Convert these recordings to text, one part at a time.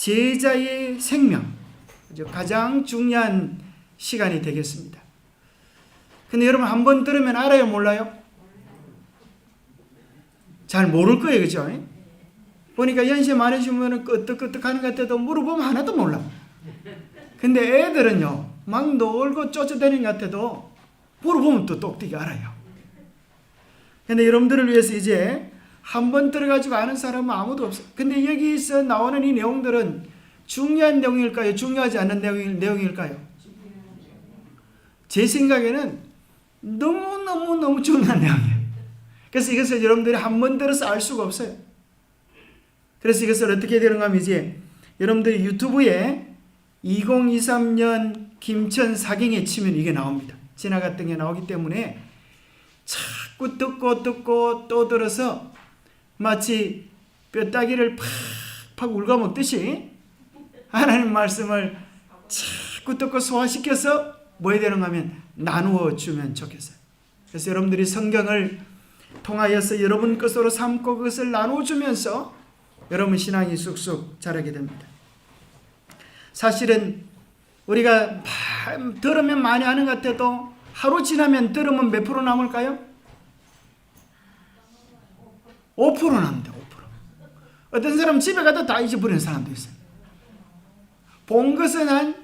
제자의 생명, 가장 중요한 시간이 되겠습니다. 근데 여러분 한번 들으면 알아요, 몰라요? 잘 모를 거예요, 그죠? 보니까 연세 많으시면 끄떡끄떡하는 것 같아도 물어보면 하나도 몰라. 근데 애들은요, 막 놀고 쫓아다니는 것 같아도 물어보면 또 똑똑히 알아요. 근데 여러분들을 위해서 이제 한번 들어가지고 아는 사람은 아무도 없어요. 근데 여기서 나오는 이 내용들은 중요한 내용일까요? 중요하지 않은 내용일까요? 제 생각에는 너무너무 중요한 내용이에요. 그래서 이것을 여러분들이 한 번 들어서 알 수가 없어요. 그래서 이것을 어떻게 되는가 하면 이제 여러분들이 유튜브에 2023년 김천 사경에 치면 이게 나옵니다. 지나갔던 게 나오기 때문에 자꾸 듣고 또 들어서 마치 뼈다귀를 팍팍 울어먹듯이 하나님 말씀을 자꾸 듣고 소화시켜서 뭐 해야 되는가 하면 나누어 주면 좋겠어요. 그래서 여러분들이 성경을 통하여서 여러분 것으로 삼고 그것을 나누어 주면서 여러분 신앙이 쑥쑥 자라게 됩니다. 사실은 우리가 들으면 많이 하는 것 같아도 하루 지나면 들으면 몇 프로 남을까요? 5% 남는다. 5%. 어떤 사람 집에 가도 다 잊어버리는 사람도 있어요. 본 것은 한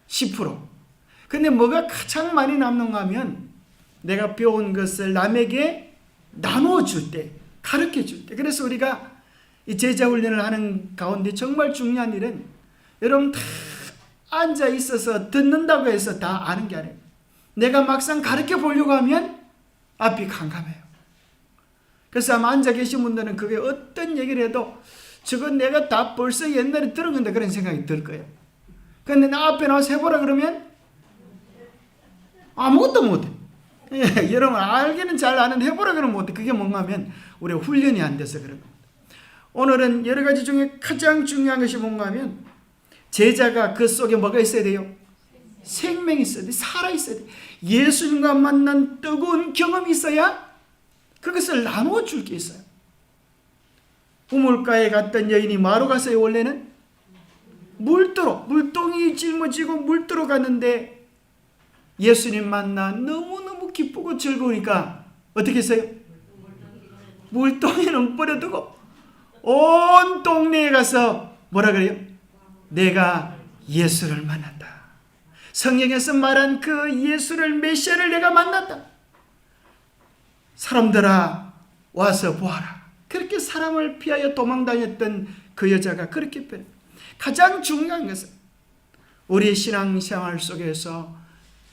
10%. 근데 뭐가 가장 많이 남는가 하면 내가 배운 것을 남에게 나누어 줄 때, 가르쳐 줄 때. 그래서 우리가 이 제자 훈련을 하는 가운데 정말 중요한 일은 여러분 다 앉아 있어서 듣는다고 해서 다 아는 게 아니에요. 내가 막상 가르쳐 보려고 하면 앞이 캄캄해요. 그래서 아마 앉아 계신 분들은 그게 어떤 얘기를 해도 저건 내가 다 벌써 옛날에 들은 건데 그런 생각이 들 거예요. 근데 나 앞에 나와서 해보라 그러면 아무것도 못해. 예, 여러분 알기는 잘 아는데 해보라 그러면 못해. 그게 뭔가 하면 우리가 훈련이 안 돼서 그런 겁니다. 오늘은 여러 가지 중에 가장 중요한 것이 뭔가 하면 제자가 그 속에 뭐가 있어야 돼요? 생명이 있어야 돼. 살아있어야 돼. 예수님과 만난 뜨거운 경험이 있어야 그것을 나누어 줄 게 있어요. 우물가에 갔던 여인이 뭐하러 갔어요? 원래는 물동이 짊어지고 물도로 갔는데 예수님 만나 너무너무 기쁘고 즐거우니까 어떻게 했어요? 물동이는 버려두고 온 동네에 가서 뭐라 그래요? 내가 예수를 만났다. 성경에서 말한 그 예수를, 메시아를 내가 만났다. 사람들아 와서 보아라. 그렇게 사람을 피하여 도망다녔던 그 여자가 그렇게 변해. 가장 중요한 것은 우리의 신앙생활 속에서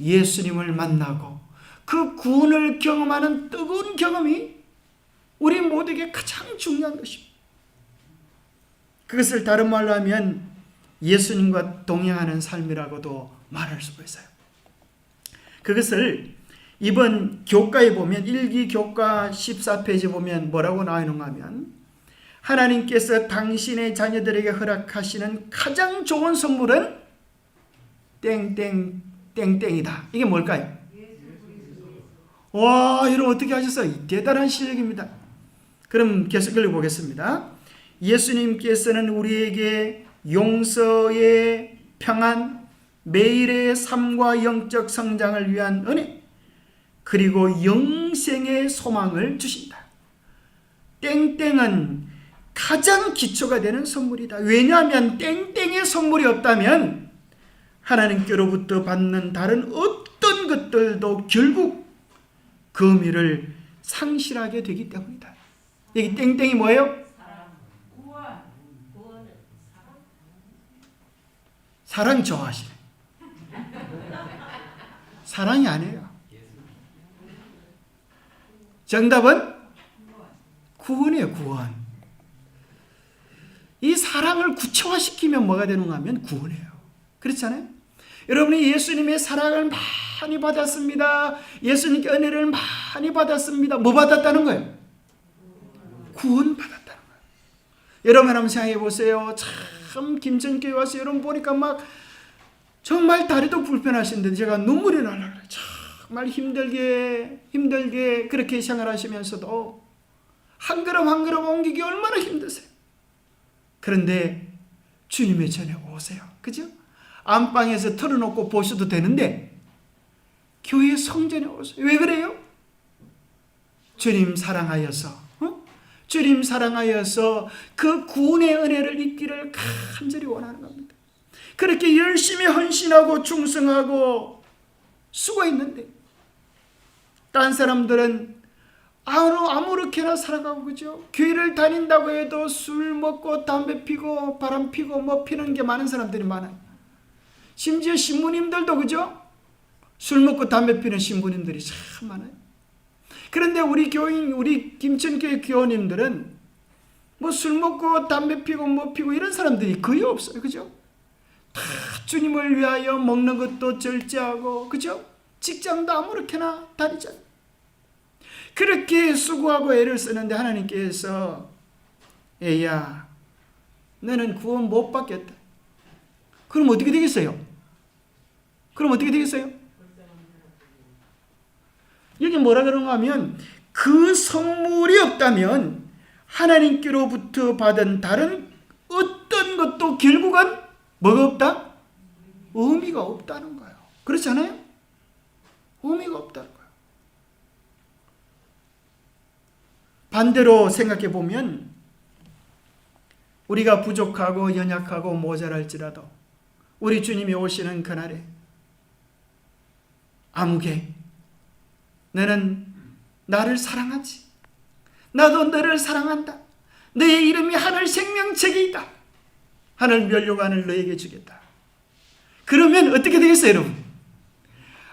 예수님을 만나고 그 구원을 경험하는 뜨거운 경험이 우리 모두에게 가장 중요한 것입니다. 그것을 다른 말로 하면 예수님과 동행하는 삶이라고도 말할 수가 있어요. 그것을 이번 교과에 보면 1기 교과 14페이지 보면 뭐라고 나와 있는가 하면 하나님께서 당신의 자녀들에게 허락하시는 가장 좋은 선물은 땡땡땡땡이다. 이게 뭘까요? 와, 여러분 어떻게 하셨어요? 대단한 실력입니다. 그럼 계속 읽어보겠습니다. 예수님께서는 우리에게 용서의 평안, 매일의 삶과 영적 성장을 위한 은혜, 그리고 영생의 소망을 주신다. 땡땡은 가장 기초가 되는 선물이다. 왜냐하면 땡땡의 선물이 없다면 하나님께로부터 받는 다른 어떤 것들도 결국 그 의미를 상실하게 되기 때문이다. 여기 땡땡이 뭐예요? 사랑 좋아하시네. 사랑이 아니에요. 정답은 구원이에요. 구원. 이 사랑을 구체화시키면 뭐가 되는가 하면 구원이에요. 그렇잖아요. 여러분이 예수님의 사랑을 많이 받았습니다. 예수님께 은혜를 많이 받았습니다. 뭐 받았다는 거예요? 구원 받았다는 거예요. 여러분 한번 생각해 보세요. 참 김천교회 와서 여러분 보니까 막 정말 다리도 불편하신데 제가 눈물이 나려고 그래요. 정말 힘들게 그렇게 생활하시면서도 한 걸음 한 걸음 옮기기 얼마나 힘드세요. 그런데 주님의 전에 오세요. 그죠? 안방에서 틀어놓고 보셔도 되는데 교회 성전에 오세요. 왜 그래요? 주님 사랑하여서 주님 사랑하여서 그 구원의 은혜를 잊기를 간절히 원하는 겁니다. 그렇게 열심히 헌신하고 충성하고 수고했는데 딴 사람들은 아무렇게나 살아가고, 그죠? 교회를 다닌다고 해도 술 먹고 담배 피고 바람 피고 뭐 피는 게 많은 사람들이 많아요. 심지어 신부님들도, 그죠? 술 먹고 담배 피는 신부님들이 참 많아요. 그런데 우리 교인, 우리 김천교회 교우님들은 뭐 술 먹고 담배 피고 뭐 피고 이런 사람들이 거의 없어요. 그죠? 다 주님을 위하여 먹는 것도 절제하고, 그죠? 직장도 아무렇게나 다니잖아요. 그렇게 수고하고 애를 쓰는데 하나님께서 애야, 너는 구원 못 받겠다. 그럼 어떻게 되겠어요? 여기 뭐라 그런가 하면 그 선물이 없다면 하나님께로부터 받은 다른 어떤 것도 결국은 뭐가 없다? 의미가 없다는 거예요. 그렇지 않아요? 의미가 없다는 거예요. 반대로 생각해 보면 우리가 부족하고 연약하고 모자랄지라도 우리 주님이 오시는 그날에 아무개 너는 나를 사랑하지. 나도 너를 사랑한다. 너의 이름이 하늘 생명책에 있다. 하늘 면류관을 너에게 주겠다. 그러면 어떻게 되겠어요, 여러분?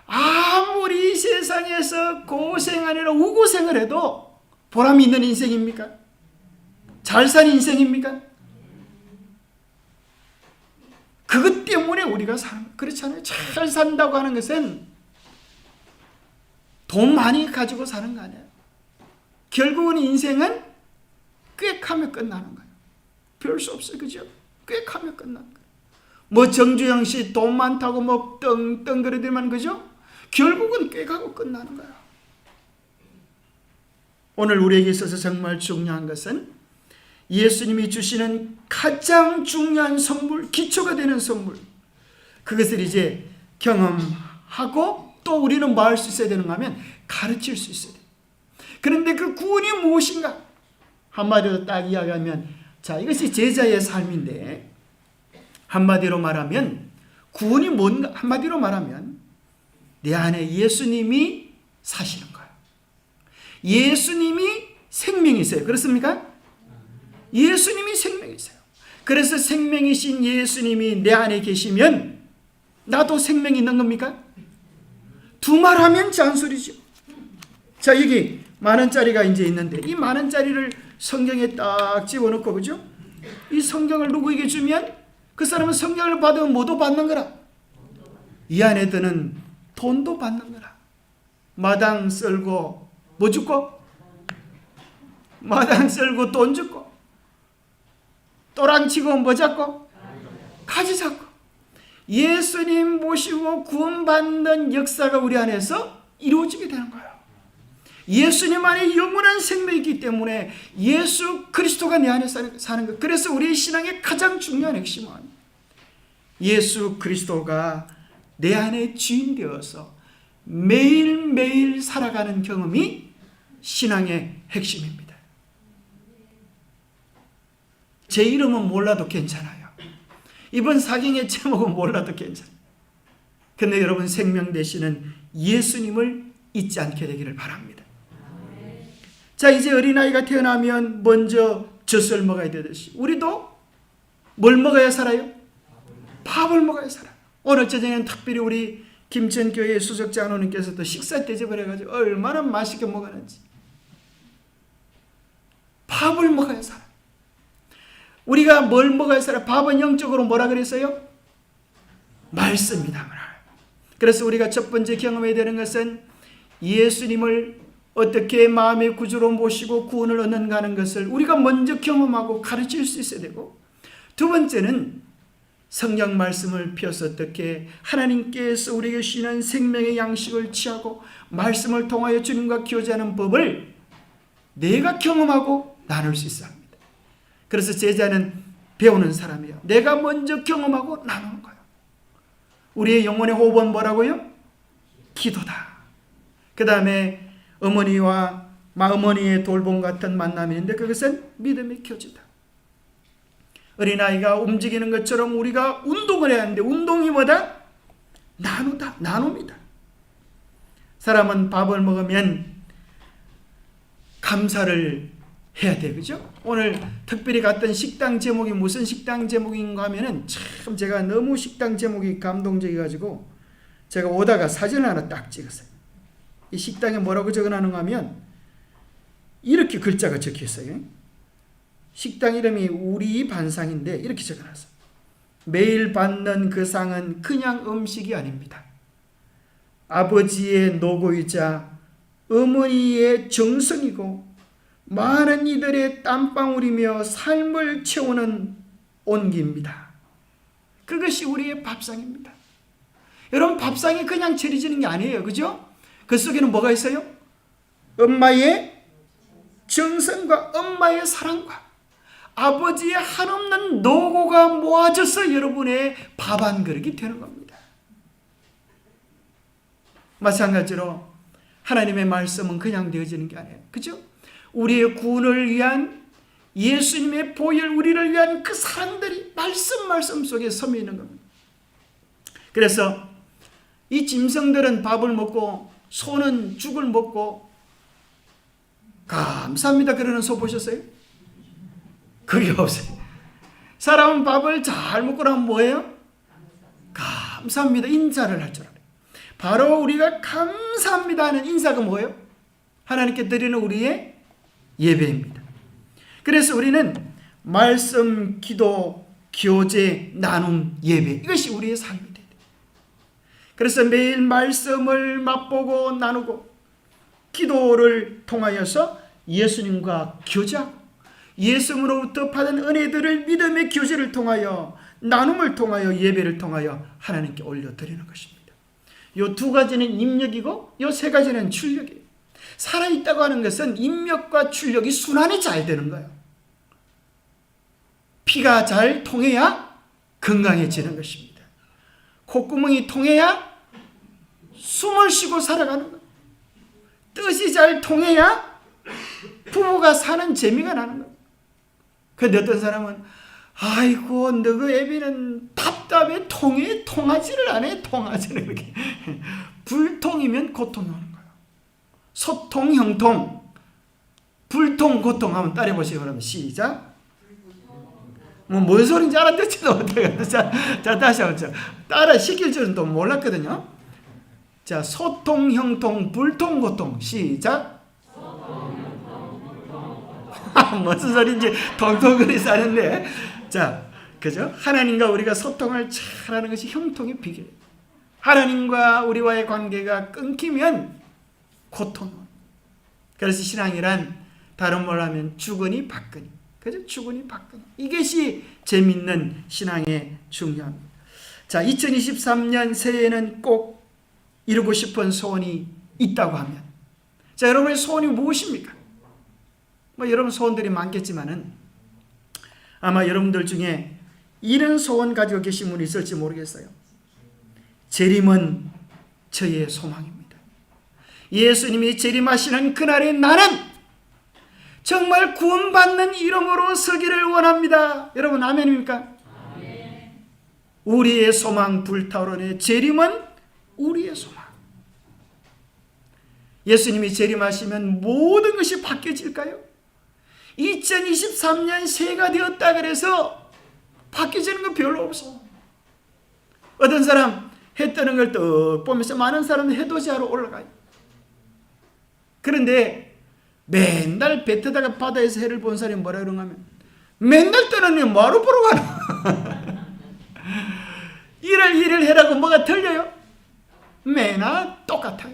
아무리 세상에서 고생 아니라 우고생을 해도 보람이 있는 인생입니까? 잘 산 인생입니까? 그것 때문에 우리가 그렇잖아요. 잘 산다고 하는 것은 돈 많이 가지고 사는 거 아니에요. 결국은 인생은 꽥하며 끝나는 거예요. 별 수 없어요. 그죠? 꽥하며 끝나는 거예요. 뭐 정주영 씨 돈 많다고 뭐 떵떵거리더만, 그죠? 결국은 꽥하고 끝나는 거예요. 오늘 우리에게 있어서 정말 중요한 것은 예수님이 주시는 가장 중요한 선물, 기초가 되는 선물, 그것을 이제 경험하고 또 우리는 뭐 할 수 있어야 되는가 하면 가르칠 수 있어야 돼요. 그런데 그 구원이 무엇인가? 한마디로 딱 이야기하면, 자, 이것이 제자의 삶인데, 한마디로 말하면 구원이 뭔가, 한마디로 말하면 내 안에 예수님이 사시는 거예요. 예수님이 생명이세요. 그렇습니까? 예수님이 생명이세요. 그래서 생명이신 예수님이 내 안에 계시면 나도 생명이 있는 겁니까? 두말하면 잔소리죠. 자, 여기 10,000원짜리가 이제 있는데 이 10,000원짜리를 성경에 딱 집어넣고, 그죠? 이 성경을 누구에게 주면 그 사람은 성경을 받으면 뭐도 받는 거라. 이 안에 드는 돈도 받는 거라. 마당 썰고 뭐 줍고? 마당 썰고 돈 줍고, 또랑 치고 뭐 잡고? 가지 잡고. 예수님 모시고 구원받는 역사가 우리 안에서 이루어지게 되는 거예요. 예수님 안에 영원한 생명이 있기 때문에 예수 그리스도가 내 안에 사는 것. 그래서 우리 신앙의 가장 중요한 핵심은 예수 그리스도가 내 안에 주인 되어서 매일매일 살아가는 경험이 신앙의 핵심입니다. 제 이름은 몰라도 괜찮아요. 이번 사경의 제목은 몰라도 괜찮아요. 근데 여러분, 생명 되시는 예수님을 잊지 않게 되기를 바랍니다. 자, 이제 어린아이가 태어나면 먼저 젖을 먹어야 되듯이 우리도 뭘 먹어야 살아요? 밥을 먹어야 살아요. 오늘 저녁에는 특별히 우리 김천교회 수석장로님께서도 식사 대접을 해가지고 얼마나 맛있게 먹었는지. 밥을 먹어야 살아요. 우리가 뭘 먹어야 살아요? 밥은 영적으로 뭐라 그랬어요? 말씀이다. 그래서 우리가 첫 번째 경험해야 되는 것은 예수님을 어떻게 마음의 구주로 모시고 구원을 얻는가 하는 것을 우리가 먼저 경험하고 가르칠 수 있어야 되고, 두 번째는 성경 말씀을 펴서 어떻게 하나님께서 우리에게 주시는 생명의 양식을 취하고 말씀을 통하여 주님과 교제하는 법을 내가 경험하고 나눌 수 있어야 합니다. 그래서 제자는 배우는 사람이에요. 내가 먼저 경험하고 나누는 거예요. 우리의 영혼의 호흡은 뭐라고요? 기도다. 그 다음에 어머니와 마어머니의 돌봄 같은 만남이 있는데 그것은 믿음의 교제다. 어린아이가 움직이는 것처럼 우리가 운동을 해야 하는데 운동이 뭐다? 나누다. 나눕니다. 사람은 밥을 먹으면 감사를 해야 돼. 그죠? 오늘 특별히 갔던 식당 제목이 무슨 식당 제목인가 하면은 참 제가 너무 식당 제목이 감동적이가지고 제가 오다가 사진을 하나 딱 찍었어요. 이 식당에 뭐라고 적어놨는가 하면 이렇게 글자가 적혀 있어요. 식당 이름이 우리 반상인데 이렇게 적어놨어요. 매일 받는 그 상은 그냥 음식이 아닙니다. 아버지의 노고이자 어머니의 정성이고 많은 이들의 땀방울이며 삶을 채우는 온기입니다. 그것이 우리의 밥상입니다. 여러분, 밥상이 그냥 차려지는 게 아니에요. 그죠? 그 속에는 뭐가 있어요? 엄마의 정성과 엄마의 사랑과 아버지의 한없는 노고가 모아져서 여러분의 밥 한 그릇이 되는 겁니다. 마찬가지로 하나님의 말씀은 그냥 되어지는 게 아니에요. 그죠? 우리의 구원을 위한 예수님의 보혈, 우리를 위한 그 사랑들이 말씀 속에 섬여 있는 겁니다. 그래서 이 짐승들은 밥을 먹고 소는 죽을 먹고 감사합니다 그러는 소 보셨어요? 그게 없어요. 사람은 밥을 잘 먹고 나면 뭐예요? 감사합니다 인사를 할 줄 알아요. 바로 우리가 감사합니다 하는 인사가 뭐예요? 하나님께 드리는 우리의 예배입니다. 그래서 우리는 말씀, 기도, 교제, 나눔, 예배, 이것이 우리의 삶이 돼요. 그래서 매일 말씀을 맛보고 나누고 기도를 통하여서 예수님과 교제하고 예수님으로부터 받은 은혜들을 믿음의 교제를 통하여 나눔을 통하여 예배를 통하여 하나님께 올려드리는 것입니다. 이 두 가지는 입력이고 이 세 가지는 출력이에요. 살아있다고 하는 것은 입력과 출력이 순환이 잘 되는 거예요. 피가 잘 통해야 건강해지는 것입니다. 콧구멍이 통해야 숨을 쉬고 살아가는 거예요. 뜻이 잘 통해야 부부가 사는 재미가 나는 거예요. 그런데 어떤 사람은 아이고 너그 애비는 답답해 통하지를 않아요. 통하지는 이렇게 불통이면 고통이 오는 거예요. 소통, 형통, 불통, 고통 하면 따라해보세요. 그러면 시작. 뭔 소리인지 알아듣지도 못해요. 자, 다시 한번 따라 시킬 줄은 또 몰랐거든요. 자, 소통, 형통, 불통, 고통. 시작. 무슨 소리인지 통통거리서 하는데, 자, 그죠? 하나님과 우리가 소통을 잘하는 것이 형통의 비결. 하나님과 우리와의 관계가 끊기면 고통. 그래서 신앙이란 다른 말로 하면 주거니 받거니. 그죠? 주거니 받거니. 이것이 재밌는 신앙의 중요합니다. 자, 2023년 새해에는 꼭 이루고 싶은 소원이 있다고 하면, 자, 여러분의 소원이 무엇입니까? 여러분 소원들이 많겠지만은 아마 여러분들 중에 이런 소원 가지고 계신 분이 있을지 모르겠어요. 재림은 저의 소망입니다. 예수님이 재림하시는 그날에 나는 정말 구원받는 이름으로 서기를 원합니다. 여러분 아멘입니까? 아멘. 우리의 소망 불타오르네. 재림은 우리의 소망. 예수님이 재림하시면 모든 것이 바뀌어질까요? 2023년 새해가 되었다 그래서 바뀌어지는 건 별로 없어. 어떤 사람 해 뜨는 걸 떡 보면서 많은 사람은 해돋이하러 올라가요. 그런데 맨날 배 타다가 바다에서 해를 본 사람이 뭐라 그런가 하면 맨날 뜨는 애 뭐하러 보러 가나? 일을 해라고 뭐가 틀려요? 매나 똑같아요.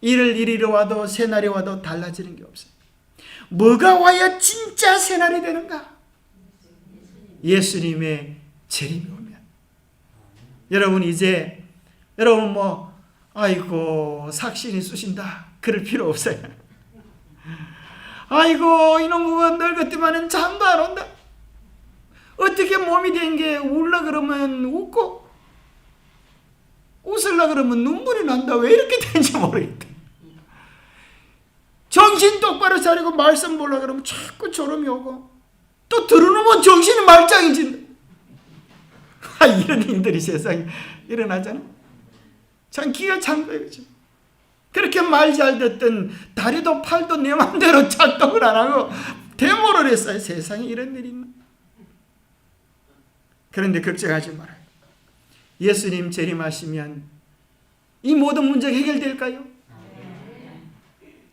일이 와도 새날이 와도 달라지는 게 없어요. 뭐가 와야 진짜 새날이 되는가? 예수님의 재림이 오면. 여러분 이제 여러분 아이고 삭신이 쑤신다 그럴 필요 없어요. 아이고 이놈은 늙었더만은 잠도 안 온다. 어떻게 몸이 된 게 울라 그러면 웃고 웃으려 그러면 눈물이 난다. 왜 이렇게 되는지 모르겠다. 정신 똑바로 차리고 말씀 보려고 그러면 자꾸 졸음이 오고 또 들어놓으면 정신이 말짱해진다. 이런 일들이 세상에 일어나잖아. 참 기가 찬 거예요. 그렇죠? 그렇게 말 잘 듣던 다리도 팔도 내 맘대로 작동을 안 하고 데모를 했어요. 세상에 이런 일이 있나. 그런데 걱정하지 말아요. 예수님 재림하시면 이 모든 문제가 해결될까요?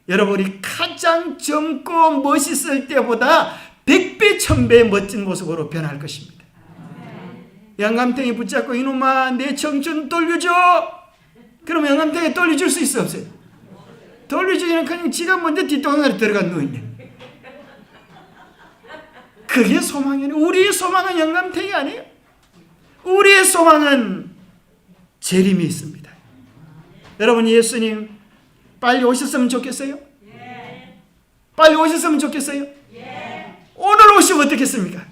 여러분이 가장 젊고 멋있을 때보다 100배 1000배의 멋진 모습으로 변할 것입니다. 영감탱이 붙잡고 이놈아 내 청춘 돌려줘. 그러면 영감탱이 돌려줄 수 있어 없어요? 돌려주기는 그냥 지가 먼저 뒷동산에 들어가 누워있네. 그게 소망이네. 우리의 소망은 영감탱이 아니에요. 우리의 소망은 재림이 있습니다. 여러분 예수님 빨리 오셨으면 좋겠어요? 빨리 오셨으면 좋겠어요? 오늘 오시면 어떻겠습니까?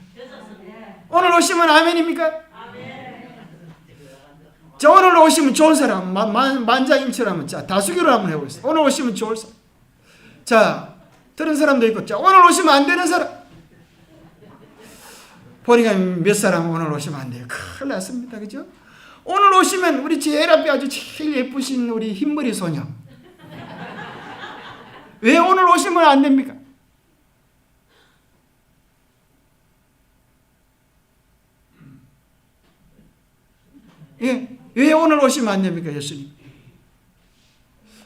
오늘 오시면 아멘입니까? 자, 오늘 오시면 좋은 사람 만장일치라면 자 다수결을 한번 해보겠습니다. 오늘 오시면 좋을 사람. 자 들은 사람도 있고 자 오늘 오시면 안 되는 사람. 보니까 몇 사람 오늘 오시면 안 돼요. 큰일 났습니다. 그죠? 오늘 오시면 우리 제일 앞에 아주 제일 예쁘신 우리 흰머리 소녀. 왜 오늘 오시면 안 됩니까? 예, 왜 오늘 오시면 안 됩니까, 예수님?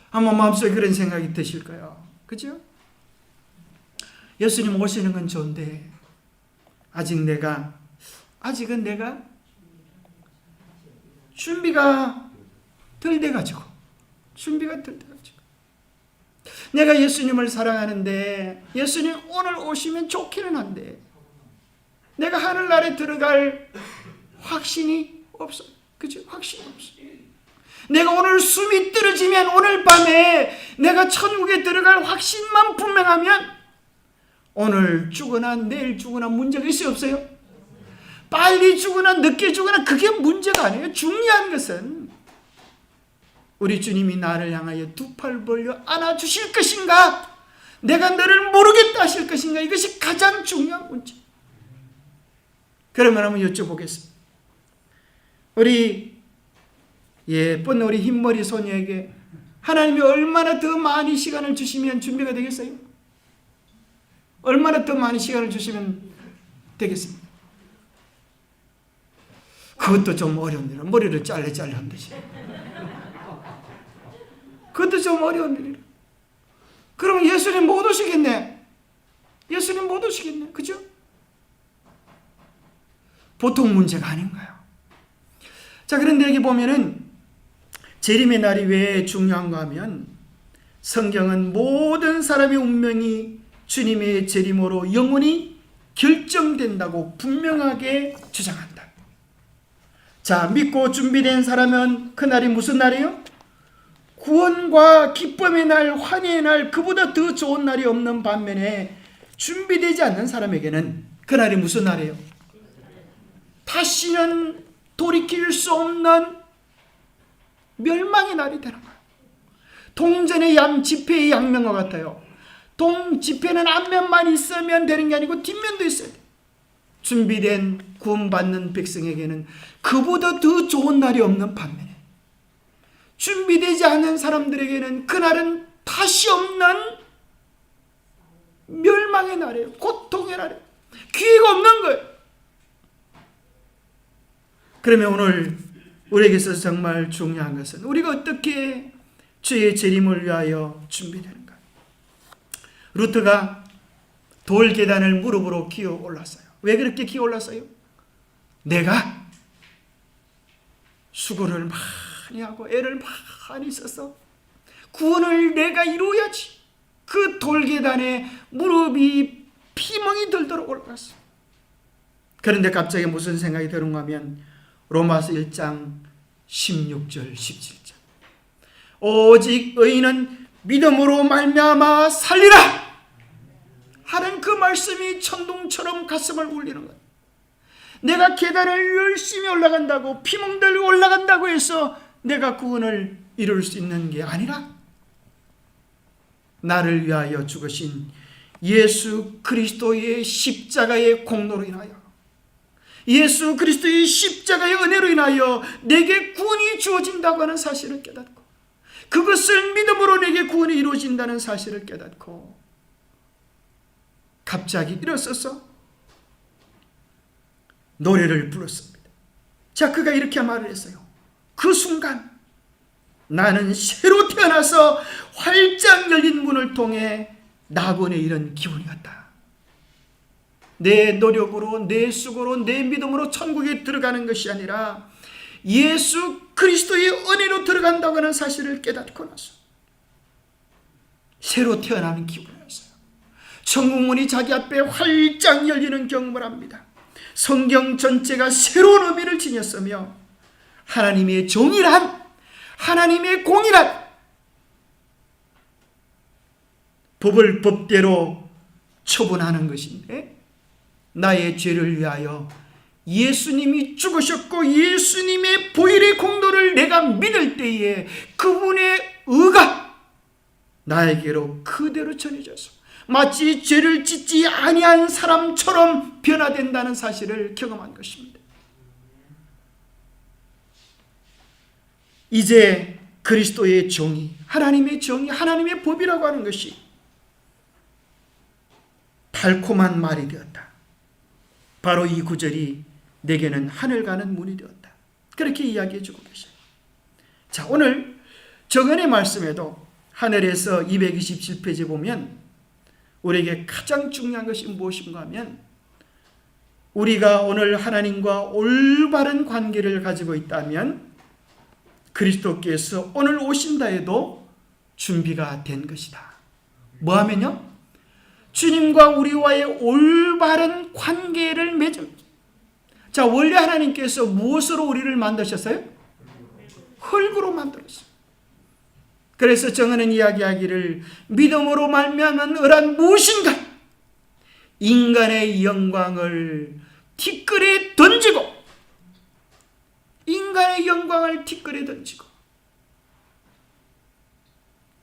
한번 마음속에 그런 생각이 드실까요? 그죠? 예수님 오시는 건 좋은데 아직은 내가 준비가 덜 돼가지고 내가 예수님을 사랑하는데 예수님 오늘 오시면 좋기는 한데 내가 하늘나라에 들어갈 확신이 없어. 그죠? 확신이 없어. 내가 오늘 숨이 떨어지면 오늘 밤에 내가 천국에 들어갈 확신만 분명하면 오늘 죽거나 내일 죽거나 문제가 있어요 없어요? 빨리 죽거나 늦게 죽거나 그게 문제가 아니에요. 중요한 것은 우리 주님이 나를 향하여 두 팔 벌려 안아주실 것인가, 내가 너를 모르겠다 하실 것인가, 이것이 가장 중요한 문제. 그러면 한번 여쭤보겠습니다. 우리 예쁜 우리 흰머리 소녀에게 하나님이 얼마나 더 많이 시간을 주시면 준비가 되겠어요? 얼마나 더 많은 시간을 주시면 되겠습니까? 그것도 좀 어려운 일이라. 머리를 잘라 한듯이. 그것도 좀 어려운 일이라. 그러면 예수님 못 오시겠네. 예수님 못 오시겠네. 그죠? 보통 문제가 아닌가요? 자, 그런데 여기 보면은 재림의 날이 왜 중요한가 하면 성경은 모든 사람의 운명이 주님의 재림으로 영원히 결정된다고 분명하게 주장한다. 자, 믿고 준비된 사람은 그날이 무슨 날이에요? 구원과 기쁨의 날, 환희의 날, 그보다 더 좋은 날이 없는 반면에 준비되지 않는 사람에게는 그날이 무슨 날이에요? 다시는 돌이킬 수 없는 멸망의 날이 되는 거예요. 동전의 지폐의 양면과 같아요. 지폐는 앞면만 있으면 되는 게 아니고 뒷면도 있어야 돼요. 준비된 구원받는 백성에게는 그보다 더 좋은 날이 없는 반면에 준비되지 않은 사람들에게는 그날은 다시 없는 멸망의 날이에요. 고통의 날이에요. 기회가 없는 거예요. 그러면 오늘 우리에게 있어서 정말 중요한 것은 우리가 어떻게 주의 재림을 위하여 준비되는가. 루트가 돌 계단을 무릎으로 기어 올랐어요. 왜 그렇게 기어 올랐어요? 내가 수고를 많이 하고 애를 많이 써서 구원을 내가 이루어야지. 그 돌 계단에 무릎이 피멍이 들도록 올라갔어요. 그런데 갑자기 무슨 생각이 드는가 하면 로마서 1장 16절 17절 오직 의인은 믿음으로 말미암아 살리라 하는 그 말씀이 천둥처럼 가슴을 울리는 거예요. 내가 계단을 열심히 올라간다고, 피멍 들고 올라간다고 해서 내가 구원을 이룰 수 있는 게 아니라 나를 위하여 죽으신 예수 그리스도의 십자가의 공로로 인하여, 예수 그리스도의 십자가의 은혜로 인하여 내게 구원이 주어진다고 하는 사실을 깨닫고, 그것을 믿음으로 내게 구원이 이루어진다는 사실을 깨닫고 갑자기 일어서서 노래를 불렀습니다. 자, 그가 이렇게 말을 했어요. 그 순간 나는 새로 태어나서 활짝 열린 문을 통해 낙원에 이른 기분이었다. 내 노력으로, 내 수고로, 내 믿음으로 천국에 들어가는 것이 아니라 예수 그리스도의 은혜로 들어간다고 하는 사실을 깨닫고 나서 새로 태어나는 기분이었어요. 천국문이 자기 앞에 활짝 열리는 경험을 합니다. 성경 전체가 새로운 의미를 지녔으며 하나님의 정의란, 하나님의 공의란, 법을 법대로 처분하는 것인데, 나의 죄를 위하여 예수님이 죽으셨고 예수님의 보혈의 공로를 내가 믿을 때에 그분의 의가 나에게로 그대로 전해져서 마치 죄를 짓지 아니한 사람처럼 변화된다는 사실을 경험한 것입니다. 이제 그리스도의 정의, 하나님의 정의, 하나님의 법이라고 하는 것이 달콤한 말이 되었다. 바로 이 구절이 내게는 하늘 가는 문이 되었다. 그렇게 이야기해 주고 계셔요. 자, 오늘 정언의 말씀에도 하늘에서 227페이지에 보면 우리에게 가장 중요한 것이 무엇인가 하면, 우리가 오늘 하나님과 올바른 관계를 가지고 있다면 그리스도께서 오늘 오신다 해도 준비가 된 것이다. 뭐 하면요? 주님과 우리와의 올바른 관계를 맺음. 자, 원래 하나님께서 무엇으로 우리를 만드셨어요? 흙으로 만들었어요. 그래서 정언은 이야기하기를 믿음으로 말미암은 을한 무엇인가? 인간의 영광을 티끌에 던지고, 인간의 영광을 티끌에 던지고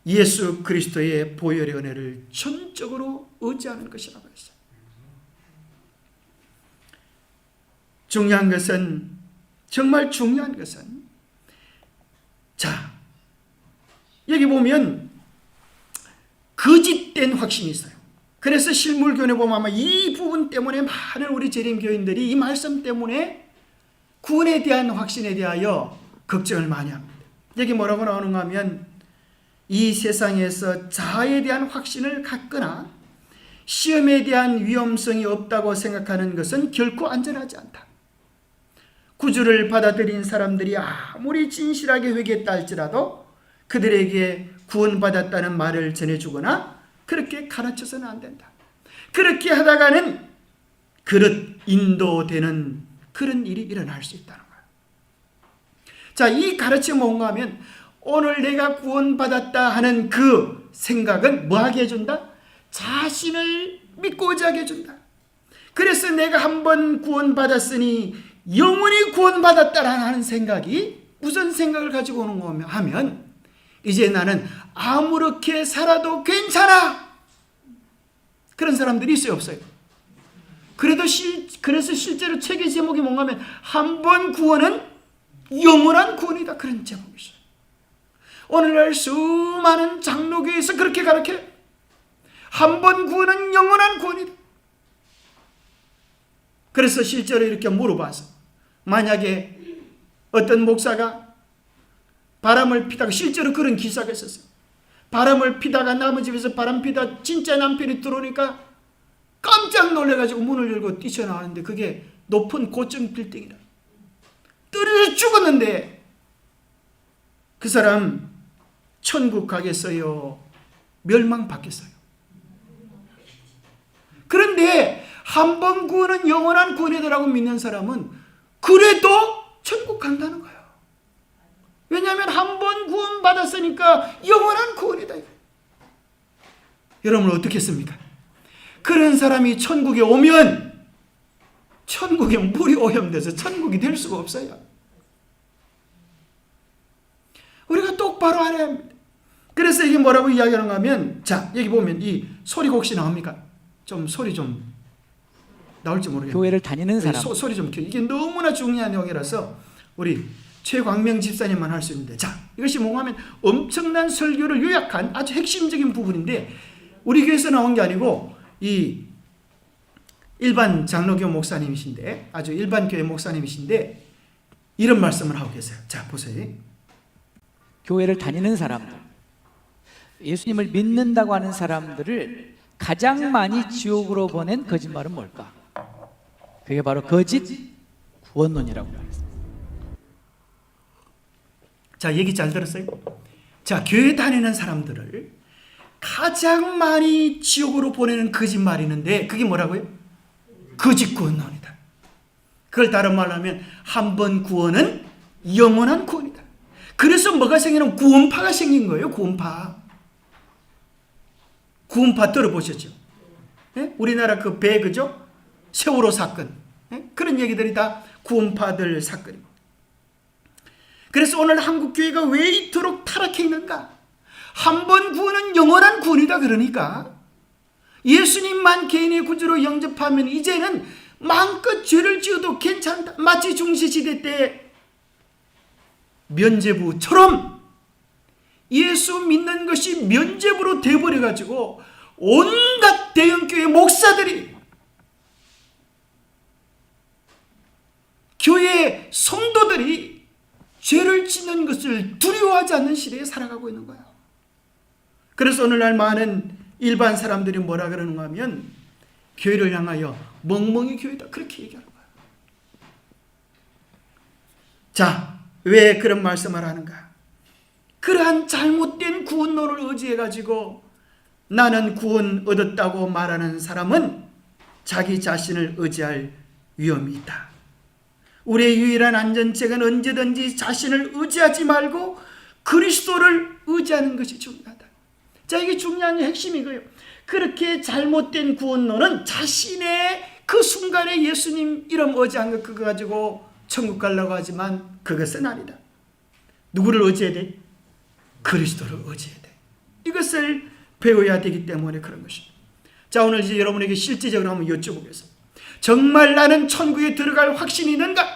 예수 그리스도의 보혈의 은혜를 전적으로 의지하는 것이라고 했어요. 중요한 것은, 정말 중요한 것은, 자, 여기 보면 거짓된 확신이 있어요. 그래서 실물교훈에 보면 아마 이 부분 때문에 많은 우리 재림교인들이 이 말씀 때문에 구원에 대한 확신에 대하여 걱정을 많이 합니다. 여기 뭐라고 나오는가 하면, 이 세상에서 자아에 대한 확신을 갖거나 시험에 대한 위험성이 없다고 생각하는 것은 결코 안전하지 않다. 구주를 받아들인 사람들이 아무리 진실하게 회개했다 할지라도 그들에게 구원받았다는 말을 전해주거나 그렇게 가르쳐서는 안 된다. 그렇게 하다가는 그릇 인도되는 그런 일이 일어날 수 있다는 거예요. 자, 이 가르침이 뭔가 하면, 오늘 내가 구원받았다 하는 그 생각은 뭐하게 해준다? 자신을 믿고 의지하게 해준다. 그래서 내가 한번 구원받았으니 영원히 구원받았다라는 생각이 무슨 생각을 가지고 오는 거냐 하면, 이제 나는 아무렇게 살아도 괜찮아. 그런 사람들이 있어요, 없어요? 그래서 실제로 책의 제목이 뭔가 하면, 한 번 구원은 영원한 구원이다. 그런 제목이죠. 오늘날 수많은 장로교에서 그렇게 가르쳐요. 한 번 구원은 영원한 구원이다. 그래서 실제로 이렇게 물어봐서, 만약에 어떤 목사가 바람을 피다가, 실제로 그런 기사가 있었어요. 바람을 피다가 남의 집에서 바람 피다 진짜 남편이 들어오니까 깜짝 놀래가지고 문을 열고 뛰쳐나왔는데 그게 높은 고층 빌딩이라. 떨어져 죽었는데 그 사람 천국 가겠어요? 멸망받겠어요? 그런데 한 번 구원은 영원한 구원이라고 믿는 사람은 그래도 천국 간다는 거예요. 왜냐하면 한 번 구원 받았으니까 영원한 구원이다. 여러분 어떻게 했습니까? 그런 사람이 천국에 오면 천국에 물이 오염돼서 천국이 될 수가 없어요. 우리가 똑바로 알아야 합니다. 그래서 이게 뭐라고 이야기하는가 하면, 자, 여기 보면 이 소리가 혹시 나옵니까? 좀 소리 좀 나올지 모르겠네요. 교회를 다니는 사람. 소리 좀 켜. 이게 너무나 중요한 내용이라서 우리 최광명 집사님만 할 수 있는데, 자, 이것이 뭔가 하면 엄청난 설교를 요약한 아주 핵심적인 부분인데, 우리 교회에서 나온 게 아니고 이 일반 장로교 목사님이신데, 아주 일반 교회 목사님이신데 이런 말씀을 하고 계세요. 자, 보세요. 교회를 다니는 사람들, 예수님을 믿는다고 하는 사람들을 가장 많이 지옥으로 보낸 거짓말은 뭘까? 그게 바로 거짓 구원론이라고 말했습니다. 자, 얘기 잘 들었어요? 자, 교회 다니는 사람들을 가장 많이 지옥으로 보내는 거짓말이 있는데, 그게 뭐라고요? 거짓 구원론이다. 그걸 다른 말로 하면 한 번 구원은 영원한 구원이다. 그래서 뭐가 생기는, 구원파가 생긴 거예요. 구원파 들어보셨죠? 예? 우리나라 그 배, 그죠? 세월호 사건. 예? 그런 얘기들이 다 구원파들 사건입니다. 그래서 오늘 한국교회가 왜 이토록 타락해 있는가? 한 번 구원은 영원한 구원이다. 그러니까 예수님만 개인의 구주로 영접하면 이제는 마음껏 죄를 지어도 괜찮다. 마치 중세시대 때 면죄부처럼 예수 믿는 것이 면죄부로 되어버려가지고 온갖 대형교회 목사들이, 교회 성도들이 죄를 짓는 것을 두려워하지 않는 시대에 살아가고 있는 거예요. 그래서 오늘날 많은 일반 사람들이 뭐라 그러는가 하면 교회를 향하여 멍멍이 교회다, 그렇게 얘기하는 거예요. 자, 왜 그런 말씀을 하는가? 그러한 잘못된 구원론을 의지해가지고 나는 구원 얻었다고 말하는 사람은 자기 자신을 의지할 위험이 있다. 우리의 유일한 안전책은 언제든지 자신을 의지하지 말고 그리스도를 의지하는 것이 중요하다. 자, 이게 중요한 핵심이 이거예요. 그렇게 잘못된 구원론은 자신의 그 순간에 예수님 이름 의지한 것, 그거 가지고 천국 가려고 하지만 그것은 아니다. 누구를 의지해야 돼? 그리스도를 의지해야 돼. 이것을 배워야 되기 때문에 그런 것입니다. 자, 오늘 이제 여러분에게 실제적으로 한번 여쭤보겠습니다. 정말 나는 천국에 들어갈 확신이 있는가?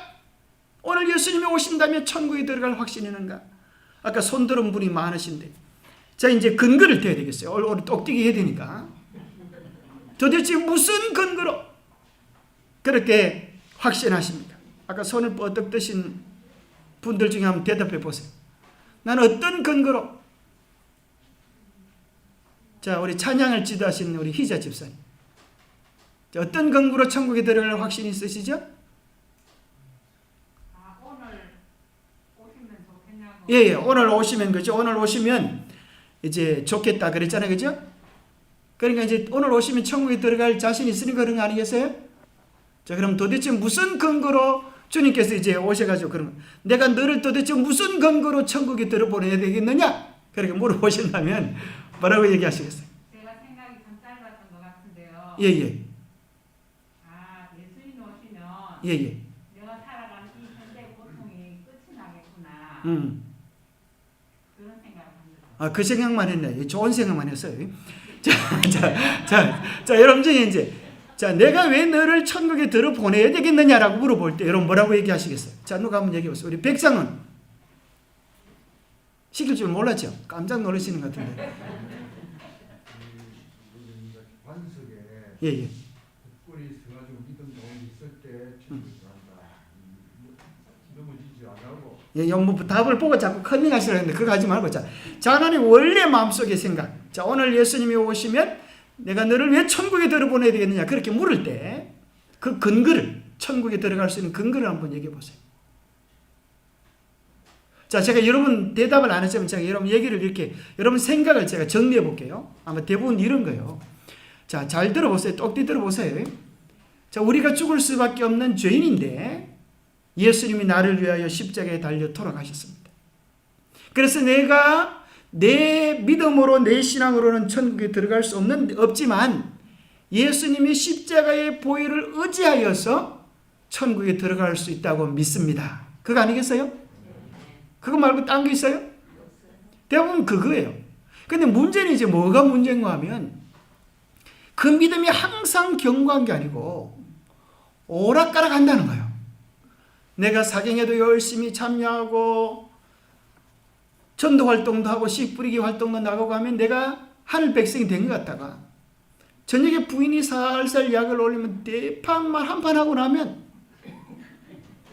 오늘 예수님이 오신다면 천국에 들어갈 확신이 있는가? 아까 손들은 분이 많으신데, 자, 이제 근거를 대야 되겠어요. 오늘 똑띠기 해야 되니까. 도대체 무슨 근거로 그렇게 확신하십니까? 아까 손을 뻗덕 드신 분들 중에 한번 대답해 보세요. 나는 어떤 근거로? 자, 우리 찬양을 지도하신 우리 희자 집사님. 자, 어떤 근거로 천국에 들어갈 확신이 있으시죠? 오늘 오시면 좋겠냐고. 예, 오늘 오시면, 그죠? 오늘 오시면 이제 좋겠다 그랬잖아요, 그죠? 그러니까 이제 오늘 오시면 천국에 들어갈 자신이 있으니까 그런 거 아니겠어요? 자, 그럼 도대체 무슨 근거로 주님께서 이제 오셔가지고 그런 거, 내가 너를 도대체 무슨 근거로 천국에 들어보내야 되겠느냐? 그렇게 물어보신다면 뭐라고 얘기하시겠어요? 제가 생각이 좀 짧았던 것 같은데요. 예. 예수님 오시면 예. 내가 살아가는 이 현대 고통이 끝이 나겠구나. 그런 생각을 합니다. 그 생각만 했네. 좋은 생각만 했어요. 자, 여러분 중에 이제, 자, 내가 왜 너를 천국에 들어보내야 되겠느냐라고 물어볼 때 여러분 뭐라고 얘기하시겠어요? 자, 누가 한번 얘기해 보세요. 우리 백장은 시킬 줄 몰랐죠? 깜짝 놀라시는 것 같은데. 관석에 예. 꼴이 있어가지고 믿음 가운데 있을 때 천국에 들어간다. 넘어지지 않고. 예, 뭐 답을 보고 자꾸 컨닝하시려고 했는데 그거 하지 말고, 자, 하나님 원래 마음속의 생각. 자, 오늘 예수님이 오시면 내가 너를 왜 천국에 들어보내야 되겠느냐, 그렇게 물을 때 그 근거를, 천국에 들어갈 수 있는 근거를 한번 얘기해 보세요. 자, 제가 여러분 대답을 안 했지만 제가 여러분 얘기를 이렇게, 여러분 생각을 제가 정리해 볼게요. 아마 대부분 이런 거예요. 자, 잘 들어보세요. 똑띠 들어보세요. 자, 우리가 죽을 수밖에 없는 죄인인데 예수님이 나를 위하여 십자가에 달려 돌아가셨습니다. 그래서 내가 내 믿음으로, 내 신앙으로는 천국에 들어갈 수 없지만 예수님이 십자가의 보혈을 의지하여서 천국에 들어갈 수 있다고 믿습니다. 그거 아니겠어요? 그거 말고 딴 게 있어요? 대부분 그거예요. 근데 문제는 이제 뭐가 문제인가 하면 그 믿음이 항상 견고한 게 아니고 오락가락 한다는 거예요. 내가 사경에도 열심히 참여하고 전도 활동도 하고 씨 뿌리기 활동도 나가고 하면 내가 하늘 백성이 된 것 같다가 저녁에 부인이 살살 약을 올리면 대판만 한판 하고 나면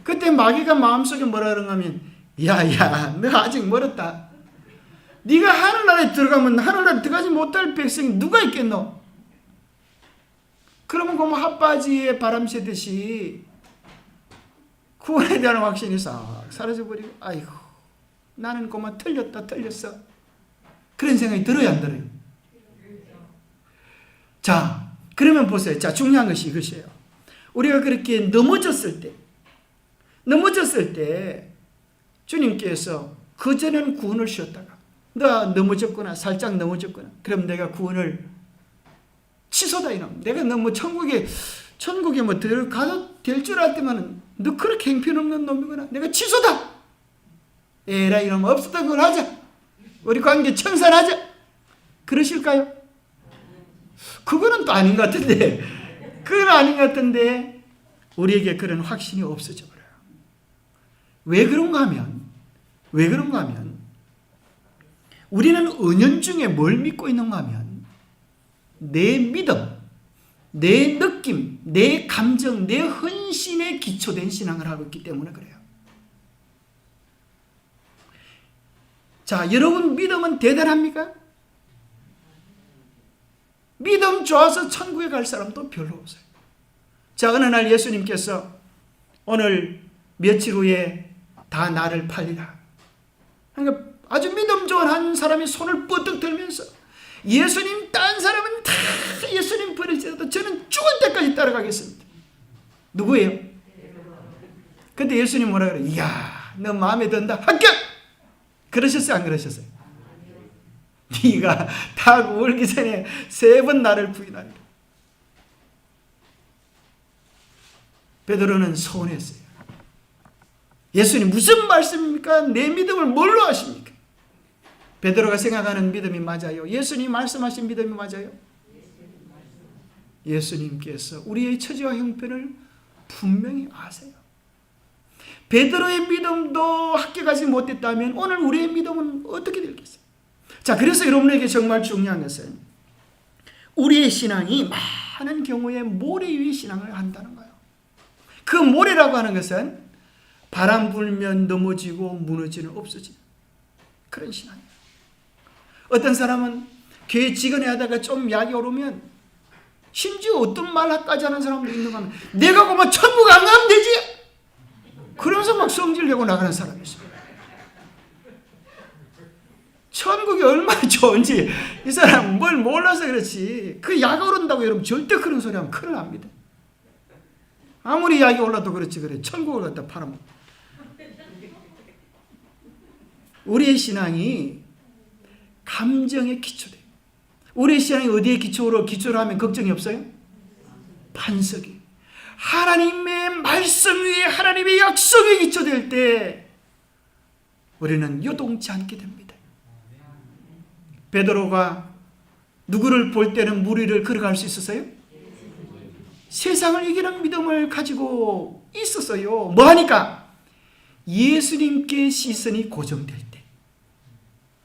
그때 마귀가 마음속에 뭐라 그러냐 하면 야야 너 아직 멀었다. 네가 하늘나라에 들어가면 하늘나라에 들어가지 못할 백성이 누가 있겠노? 그러면 그 핫바지에 바람 쐬듯이 구원에 대한 확신이 싹 사라져버리고 아이고 나는 그만 틀렸어. 그런 생각이 들어야 안 들어요? 자, 그러면 보세요. 자, 중요한 것이 이것이에요. 우리가 그렇게 넘어졌을 때 주님께서 그전에는 구원을 주셨다가 너 넘어졌구나, 살짝 넘어졌구나. 그럼 내가 구원을 취소다 이놈. 내가 너무 천국에 뭐 들어가도 될 줄 알 때만은 너 그렇게 형편없는 놈이구나. 내가 취소다. 에라 이놈 없었던 걸 하자. 우리 관계 청산하자. 그러실까요? 그거는 또 아닌 것 같은데. 그건 아닌 것 같은데 우리에게 그런 확신이 없어져 버려요. 왜 그런가 하면 우리는 은연중에 뭘 믿고 있는가 하면 내 믿음, 내 느낌, 내 감정, 내 헌신에 기초된 신앙을 하고 있기 때문에 그래요. 자, 여러분 믿음은 대단합니까? 믿음 좋아서 천국에 갈 사람도 별로 없어요. 자, 어느 날 예수님께서 오늘 며칠 후에 다 나를 팔리라. 그러니까 아주 믿음 좋은 한 사람이 손을 뻗떡 들면서 예수님 딴 사람은 다 예수님 버리지라도 저는 죽을 때까지 따라가겠습니다. 누구예요? 그때 예수님 뭐라 그래요? 이야 너 마음에 든다 합격! 그러셨어요? 안 그러셨어요? 네가 타고 울기 전에 3번 나를 부인하리라. 베드로는 서운했어요. 예수님 무슨 말씀입니까? 내 믿음을 뭘로 아십니까? 베드로가 생각하는 믿음이 맞아요? 예수님 말씀하신 믿음이 맞아요? 예수님께서 우리의 처지와 형편을 분명히 아세요. 베드로의 믿음도 합격하지 못했다면 오늘 우리의 믿음은 어떻게 되겠어요? 자, 그래서 여러분에게 정말 중요한 것은 우리의 신앙이 많은 경우에 모래 위의 신앙을 한다는 거예요. 그 모래라고 하는 것은 바람 불면 넘어지고 무너지는 없어지는 그런 신앙이에요. 어떤 사람은 교회 직원에 하다가 좀 약이 오르면 심지어 어떤 말까지 하는 사람도 있는가 하면 내가 그만 천국 안 가면 되지? 그러면서 막 성질 내고 나가는 사람이 있어요. 천국이 얼마나 좋은지 이 사람은 뭘 몰라서 그렇지 그 약 오른다고 여러분 절대 그런 소리 하면 큰일 납니다. 아무리 약이 올라도 그렇지 그래 천국을 갖다 팔아먹어. 우리의 신앙이 감정에 기초돼요. 우리의 신앙이 어디에 기초로 하면 걱정이 없어요? 반석이. 하나님의 말씀 위에 하나님의 약속에 기초될 때 우리는 요동치 않게 됩니다. 베드로가 누구를 볼 때는 물 위를 걸어갈 수 있었어요? 세상을 이기는 믿음을 가지고 있었어요. 뭐 하니까? 예수님께 시선이 고정될 때.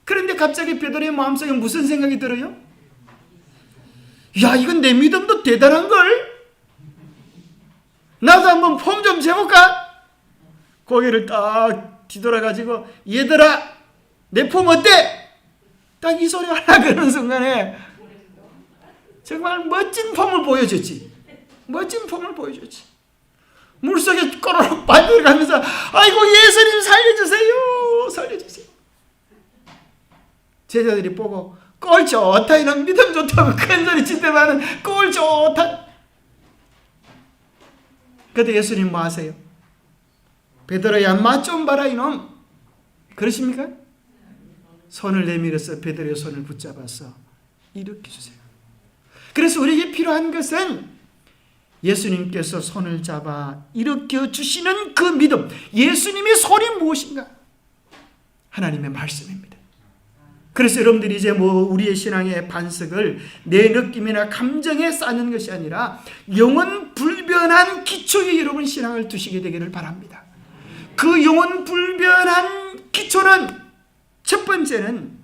그런데 갑자기 베드로의 마음속에 무슨 생각이 들어요? 야, 이건 내 믿음도 대단한걸? 나도 한번 폼 좀 재볼까? 고개를 딱 뒤돌아가지고 얘들아 내 폼 어때? 딱 이 소리 하나 그러는 순간에 정말 멋진 폼을 보여줬지. 멋진 폼을 보여줬지. 물속에 꼬르륵 빠져가면서 아이고 예수님 살려주세요. 살려주세요. 제자들이 보고 꼴 좋다 이런 믿음 좋다고 큰소리 칠 때만은 꼴 좋다. 그때 예수님 뭐 하세요? 베드로야 맛 좀 봐라 이놈. 그러십니까? 손을 내밀어서 베드로의 손을 붙잡아서 일으켜 주세요. 그래서 우리에게 필요한 것은 예수님께서 손을 잡아 일으켜 주시는 그 믿음, 예수님의 손이 무엇인가? 하나님의 말씀입니다. 그래서 여러분들이 이제 우리의 신앙의 반석을 내 느낌이나 감정에 쌓는 것이 아니라 영원 불변한 기초에 여러분 신앙을 두시게 되기를 바랍니다. 그 영원 불변한 기초는, 첫 번째는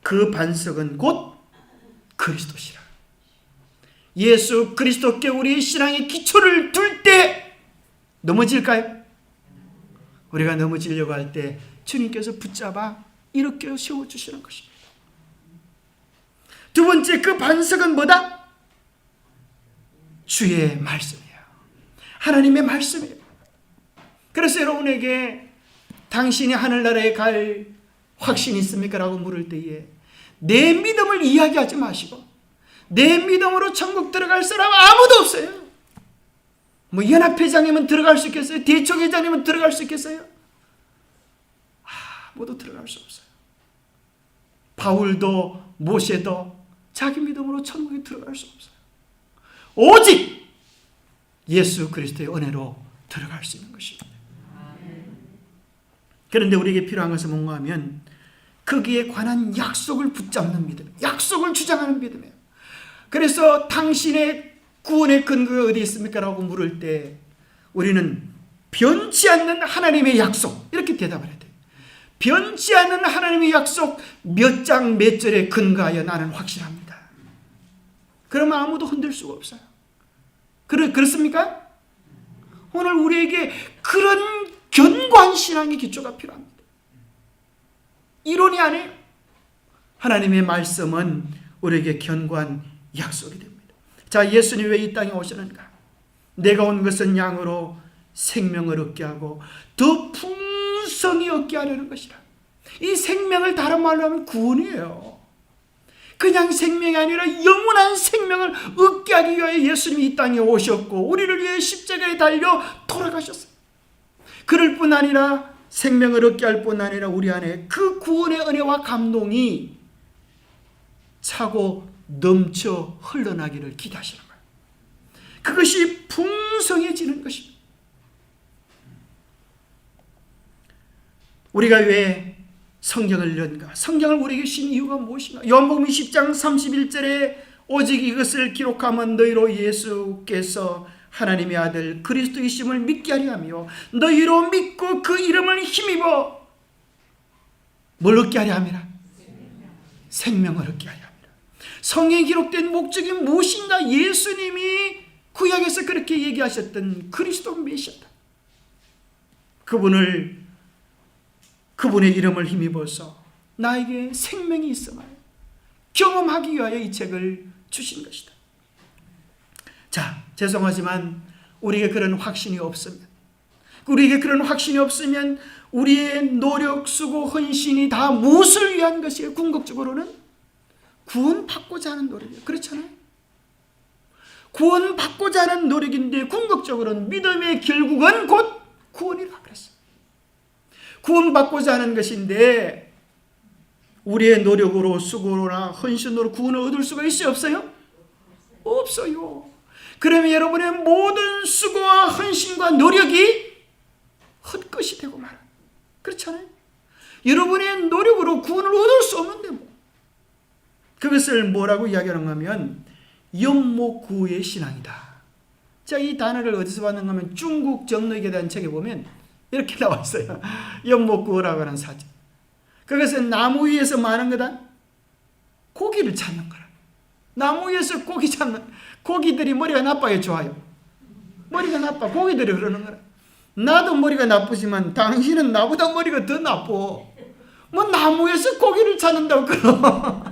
그 반석은 곧 그리스도시라. 예수 그리스도께 우리의 신앙의 기초를 둘 때 넘어질까요? 우리가 넘어지려고 할 때 주님께서 붙잡아 일으켜 세워주시는 것입니다. 두 번째, 그 반석은 뭐다? 주의 말씀이에요. 하나님의 말씀이에요. 그래서 여러분에게 당신이 하늘나라에 갈 확신이 있습니까? 라고 물을 때에 내 믿음을 이야기하지 마시고, 내 믿음으로 천국 들어갈 사람 아무도 없어요. 뭐 연합회장님은 들어갈 수 있겠어요? 대총회장님은 들어갈 수 있겠어요? 아무도 들어갈 수 없어요. 바울도 모세도 자기 믿음으로 천국에 들어갈 수 없어요. 오직 예수 그리스도의 은혜로 들어갈 수 있는 것입니다. 그런데 우리에게 필요한 것은 뭔가 하면 거기에 관한 약속을 붙잡는 믿음, 약속을 주장하는 믿음이에요. 그래서 당신의 구원의 근거가 어디 있습니까? 라고 물을 때 우리는 변치 않는 하나님의 약속, 이렇게 대답을 해야 돼요. 변치 않는 하나님의 약속 몇 장 몇 절에 근거하여 나는 확신합니다. 그러면 아무도 흔들 수가 없어요. 그렇습니까? 오늘 우리에게 그런 견고한 신앙의 기초가 필요합니다. 이론이 아니에요. 하나님의 말씀은 우리에게 견고한 약속이 됩니다. 자, 예수님 왜 이 땅에 오셨는가? 내가 온 것은 양으로 생명을 얻게 하고 더 풍성히 얻게 하려는 것이라. 이 생명을 다른 말로 하면 구원이에요. 그냥 생명이 아니라 영원한 생명을 얻게 하기 위하여 예수님이 이 땅에 오셨고 우리를 위해 십자가에 달려 돌아가셨어요. 그럴 뿐 아니라 생명을 얻게 할 뿐 아니라 우리 안에 그 구원의 은혜와 감동이 차고 넘쳐 흘러나기를 기대하시는 거예요. 그것이 풍성해지는 것입니다. 우리가 왜 성경을 읽는가? 성경을 우리에게 주신 이유가 무엇인가? 요한복음 10장 31절에 오직 이것을 기록하면 너희로 예수께서 하나님의 아들 그리스도이심을 믿게 하려 하며 너희로 믿고 그 이름을 힘입어 뭘 얻게 하려 함이라? 생명을 얻게 하려 함이라. 성경에 기록된 목적이 무엇인가? 예수님이 구약에서 그렇게 얘기하셨던 그리스도 메시아다. 그분의 이름을 힘입어서 나에게 생명이 있음을 경험하기 위하여 이 책을 주신 것이다. 자, 죄송하지만 우리에게 그런 확신이 없으면, 우리의 노력, 수고, 헌신이 다 무엇을 위한 것이에요? 궁극적으로는 구원받고자 하는 노력이에요. 그렇잖아요? 구원받고자 하는 노력인데 궁극적으로는 믿음의 결국은 곧 구원이라 그랬어요. 구원받고자 하는 것인데 우리의 노력으로, 수고로나 헌신으로 구원을 얻을 수가 있어요? 없어요? 없어요. 그러면 여러분의 모든 수고와 헌신과 노력이 헛것이 되고 말아요. 그렇잖아요? 여러분의 노력으로 구원을 얻을 수 없는데 뭐. 그것을 뭐라고 이야기하는가 하면 연목구의 신앙이다. 자, 이 단어를 어디서 봤는가 하면 중국 정력에 대한 책에 보면 이렇게 나와 있어요. 연목구라고 하는 사제. 그것은 나무 위에서 뭐 하는 거다? 고기를 찾는 거라. 나무 위에서 고기 찾는, 고기들이 머리가 나빠요, 좋아요? 머리가 나빠. 고기들이 그러는 거라. 나도 머리가 나쁘지만 당신은 나보다 머리가 더 나빠. 뭐 나무에서 고기를 찾는다고 그러.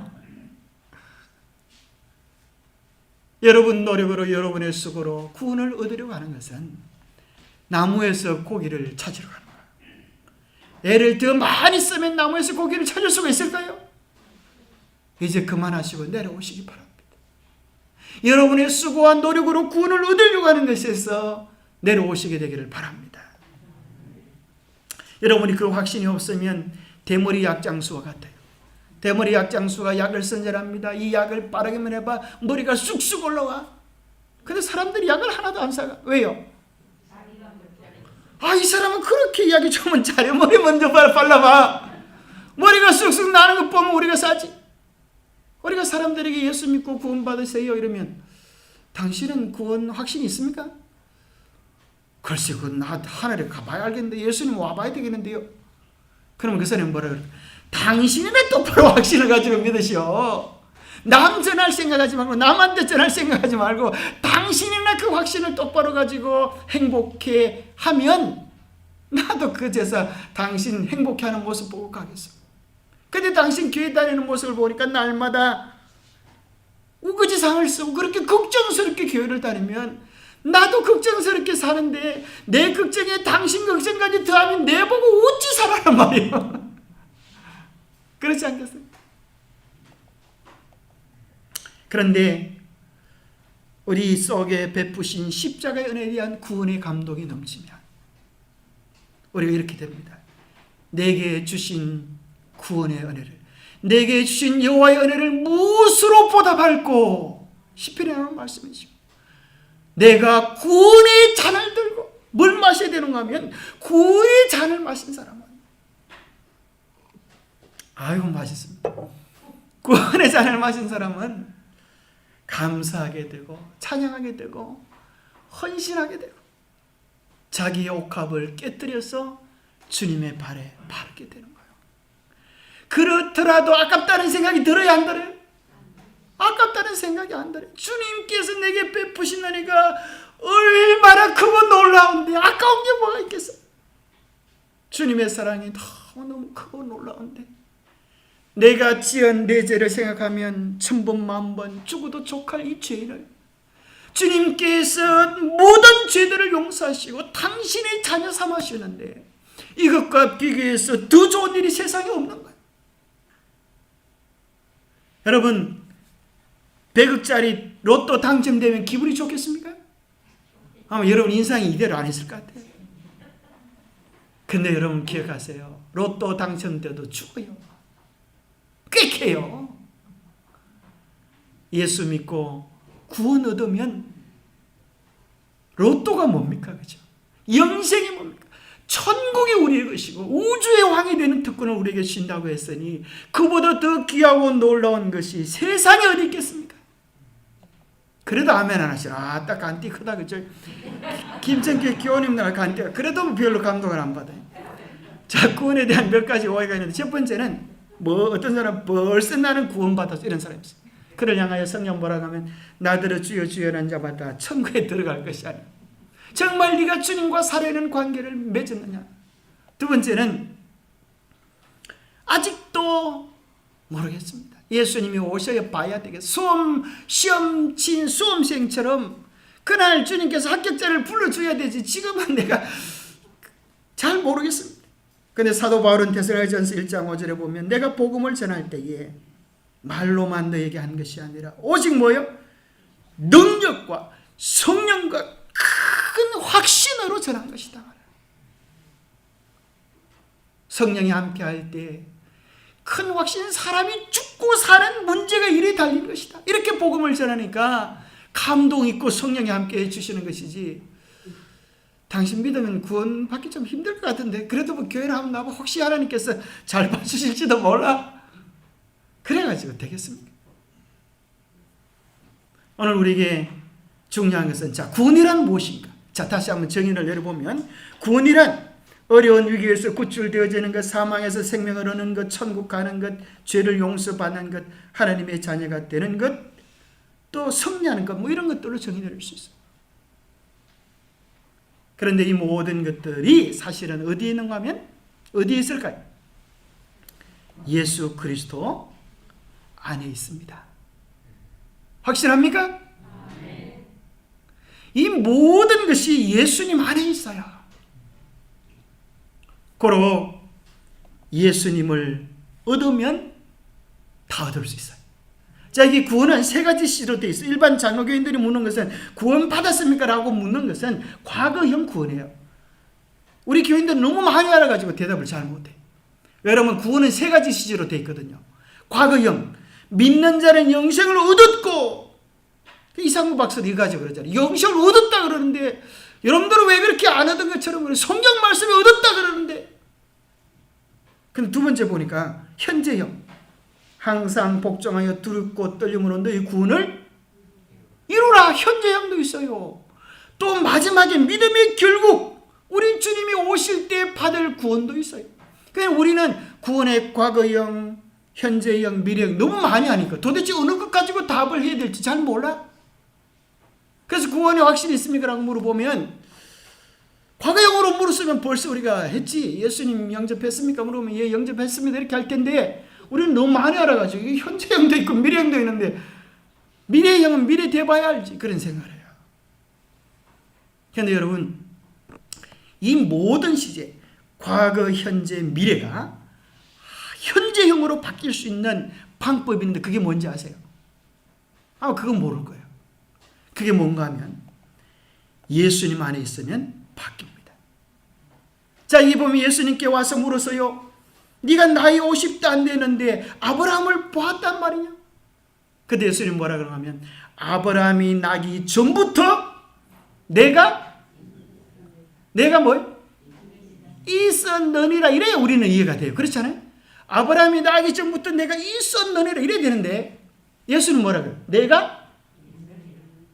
여러분 노력으로, 여러분의 수고로 구원을 얻으려고 하는 것은 나무에서 고기를 찾으러 가는 거예요. 애를 더 많이 쓰면 나무에서 고기를 찾을 수가 있을까요? 이제 그만하시고 내려오시기 바랍니다. 여러분의 수고와 노력으로 구원을 얻으려고 하는 것에서 내려오시게 되기를 바랍니다. 여러분이 그 확신이 없으면 대머리 약장수와 같아요. 대머리 약장수가 약을 선전합니다. 이 약을 빠르게만 해봐 머리가 쑥쑥 올라와. 근데 사람들이 약을 하나도 안 사가. 왜요? 이 사람은 그렇게 약이 좋으면 자려 머리 먼저 발라봐. 머리가 쑥쑥 나는 것 보면 우리가 사지. 우리가 사람들에게 예수 믿고 구원 받으세요 이러면 당신은 구원 확신이 있습니까? 글쎄 그건 나 하늘에 가봐야 알겠는데 예수님 와봐야 되겠는데요. 그러면 그 사람은 뭐라 그래? 당신이나 똑바로 확신을 가지고 믿으시오. 남 전할 생각하지 말고 남한테 전할 생각하지 말고 당신이나 그 확신을 똑바로 가지고 행복해 하면 나도 그제서 당신 행복해하는 모습 보고 가겠어. 근데 당신 교회 다니는 모습을 보니까 날마다 우거지상을 쓰고 그렇게 걱정스럽게 교회를 다니면 나도 걱정스럽게 사는데 내 걱정에 당신 걱정까지 더하면 내보고 어찌 살아란 말이에요. 그렇지 않겠어요? 그런데 우리 속에 베푸신 십자가의 은혜에 대한 구원의 감동이 넘치면 우리가 이렇게 됩니다. 내게 주신 구원의 은혜를, 내게 주신 여호와의 은혜를 무엇으로 보답할꼬? 시편에 나오는 말씀이죠. 내가 구원의 잔을 들고 뭘 마셔야 되는가 하면 구원의 잔을 마신 사람은 아이고 맛있습니다. 구원의 잔을 마신 사람은 감사하게 되고 찬양하게 되고 헌신하게 되고 자기의 옥합을 깨뜨려서 주님의 발에 바르게 되는 거예요. 그렇더라도 아깝다는 생각이 들어야 안 들어요? 아깝다는 생각이 안 들어요. 주님께서 내게 베푸신 은혜가 얼마나 크고 놀라운데 아까운 게 뭐가 있겠어요? 주님의 사랑이 너무 크고 놀라운데 내가 지은 내 죄를 생각하면 1000번 만번 죽어도 족할 이 죄를 주님께서 모든 죄들을 용서하시고 당신의 자녀 삼으시는데 이것과 비교해서 더 좋은 일이 세상에 없는 거예요. 여러분 100억짜리 로또 당첨되면 기분이 좋겠습니까? 아마 여러분 인상이 이대로 안 했을 것 같아요. 근데 여러분 기억하세요. 로또 당첨돼도 죽어요. 꾀해요. 예수 믿고 구원 얻으면 로또가 뭡니까? 그죠? 영생이 뭡니까? 천국이 우리의 것이고 우주의 왕이 되는 특권을 우리에게 주신다고 했으니 그보다 더 귀하고 놀라운 것이 세상에 어디 있겠습니까? 그래도 아멘 안 하시라. 딱 간띠 크다 그죠? 김천교회 교우님들 간띠가 그래도 별로 감동을 안 받아요. 자, 구원에 대한 몇 가지 오해가 있는데 첫 번째는 어떤 사람 벌써 나는 구원받았어 이런 사람이 있어요. 그를 향하여 성령 뭐라고 하면 나더러 주여 주여라는 자마다 천국에 들어갈 것이 아니야. 정말 네가 주님과 살아있는 관계를 맺었느냐. 두 번째는 아직도 모르겠습니다. 예수님이 오셔야 봐야 되겠어요. 시험 친 수험생처럼 그날 주님께서 합격자를 불러줘야 되지 지금은 내가 잘 모르겠습니다. 근데 사도 바울은 데살로니가전서 1장 5절에 보면 내가 복음을 전할 때에 말로만 너에게 한 것이 아니라 오직 뭐요? 능력과 성령과 큰 확신으로 전한 것이다. 성령이 함께 할 때 큰 확신, 사람이 죽고 사는 문제가 이래 달린 것이다. 이렇게 복음을 전하니까 감동 있고 성령이 함께 해주시는 것이지 당신 믿으면 구원 받기 좀 힘들 것 같은데 그래도 뭐 교회를 한번 나와 혹시 하나님께서 잘 봐주실지도 몰라. 그래가지고 되겠습니까? 오늘 우리에게 중요한 것은 자 구원이란 무엇인가? 자 다시 한번 정의를 내려보면 구원이란 어려운 위기에서 구출되어지는 것, 사망에서 생명을 얻는 것, 천국 가는 것, 죄를 용서받는 것, 하나님의 자녀가 되는 것, 또 승리하는 것, 뭐 이런 것들로 정의 내릴 수 있어요. 그런데 이 모든 것들이 사실은 어디에 있는가 하면 어디에 있을까요? 예수 그리스도 안에 있습니다. 확실합니까? 이 모든 것이 예수님 안에 있어요. 고로 예수님을 얻으면 다 얻을 수 있어요. 자, 이게 구원은 세 가지 시로 되어 있어요. 일반 장로교인들이 묻는 것은 구원 받았습니까? 라고 묻는 것은 과거형 구원이에요. 우리 교인들은 너무 많이 알아가지고 대답을 잘 못해요. 여러분 구원은 세 가지 시제로 되어 있거든요. 과거형, 믿는 자는 영생을 얻었고 이상구 박사도 이거 가지고 그러잖아요. 영생을 얻었다 그러는데 여러분들은 왜 그렇게 안 얻은 것처럼 그래? 성경 말씀이 얻었다 그러는데. 근데 두 번째 보니까 현재형. 항상 복종하여 두렵고 떨림으로 너희 구원을 이루라. 현재형도 있어요. 또 마지막에 믿음의 결국 우리 주님이 오실 때 받을 구원도 있어요. 그냥 우리는 구원의 과거형, 현재형, 미래형 너무 많이 하니까 도대체 어느 것 가지고 답을 해야 될지 잘 몰라. 그래서 구원이 확실히 있습니까? 라고 물어보면 과거형으로 물었으면 벌써 우리가 했지. 예수님 영접했습니까? 물어보면 예, 영접했습니다. 이렇게 할 텐데 우리는 너무 많이 알아가지고 현재형도 있고 미래형도 있는데 미래형은 미래 돼봐야 알지. 그런 생각을 해요. 그런데 여러분, 이 모든 시제, 과거, 현재, 미래가 현재형으로 바뀔 수 있는 방법이 있는데 그게 뭔지 아세요? 아마 그건 모를 거예요. 그게 뭔가 하면 예수님 안에 있으면 바뀝니다. 자, 이 보면 예수님께 와서 물었어요. 네가 나이 50도 안 되는데 아브라함을 보았단 말이냐? 그때 예수님 뭐라 그러냐면 아브라함이 나기 전부터 내가 뭐예요? 있었느니라. 이래야 우리는 이해가 돼요. 그렇잖아요? 아브라함이 나기 전부터 내가 있었느니라 이래야 되는데 예수는 뭐라 그래요? 내가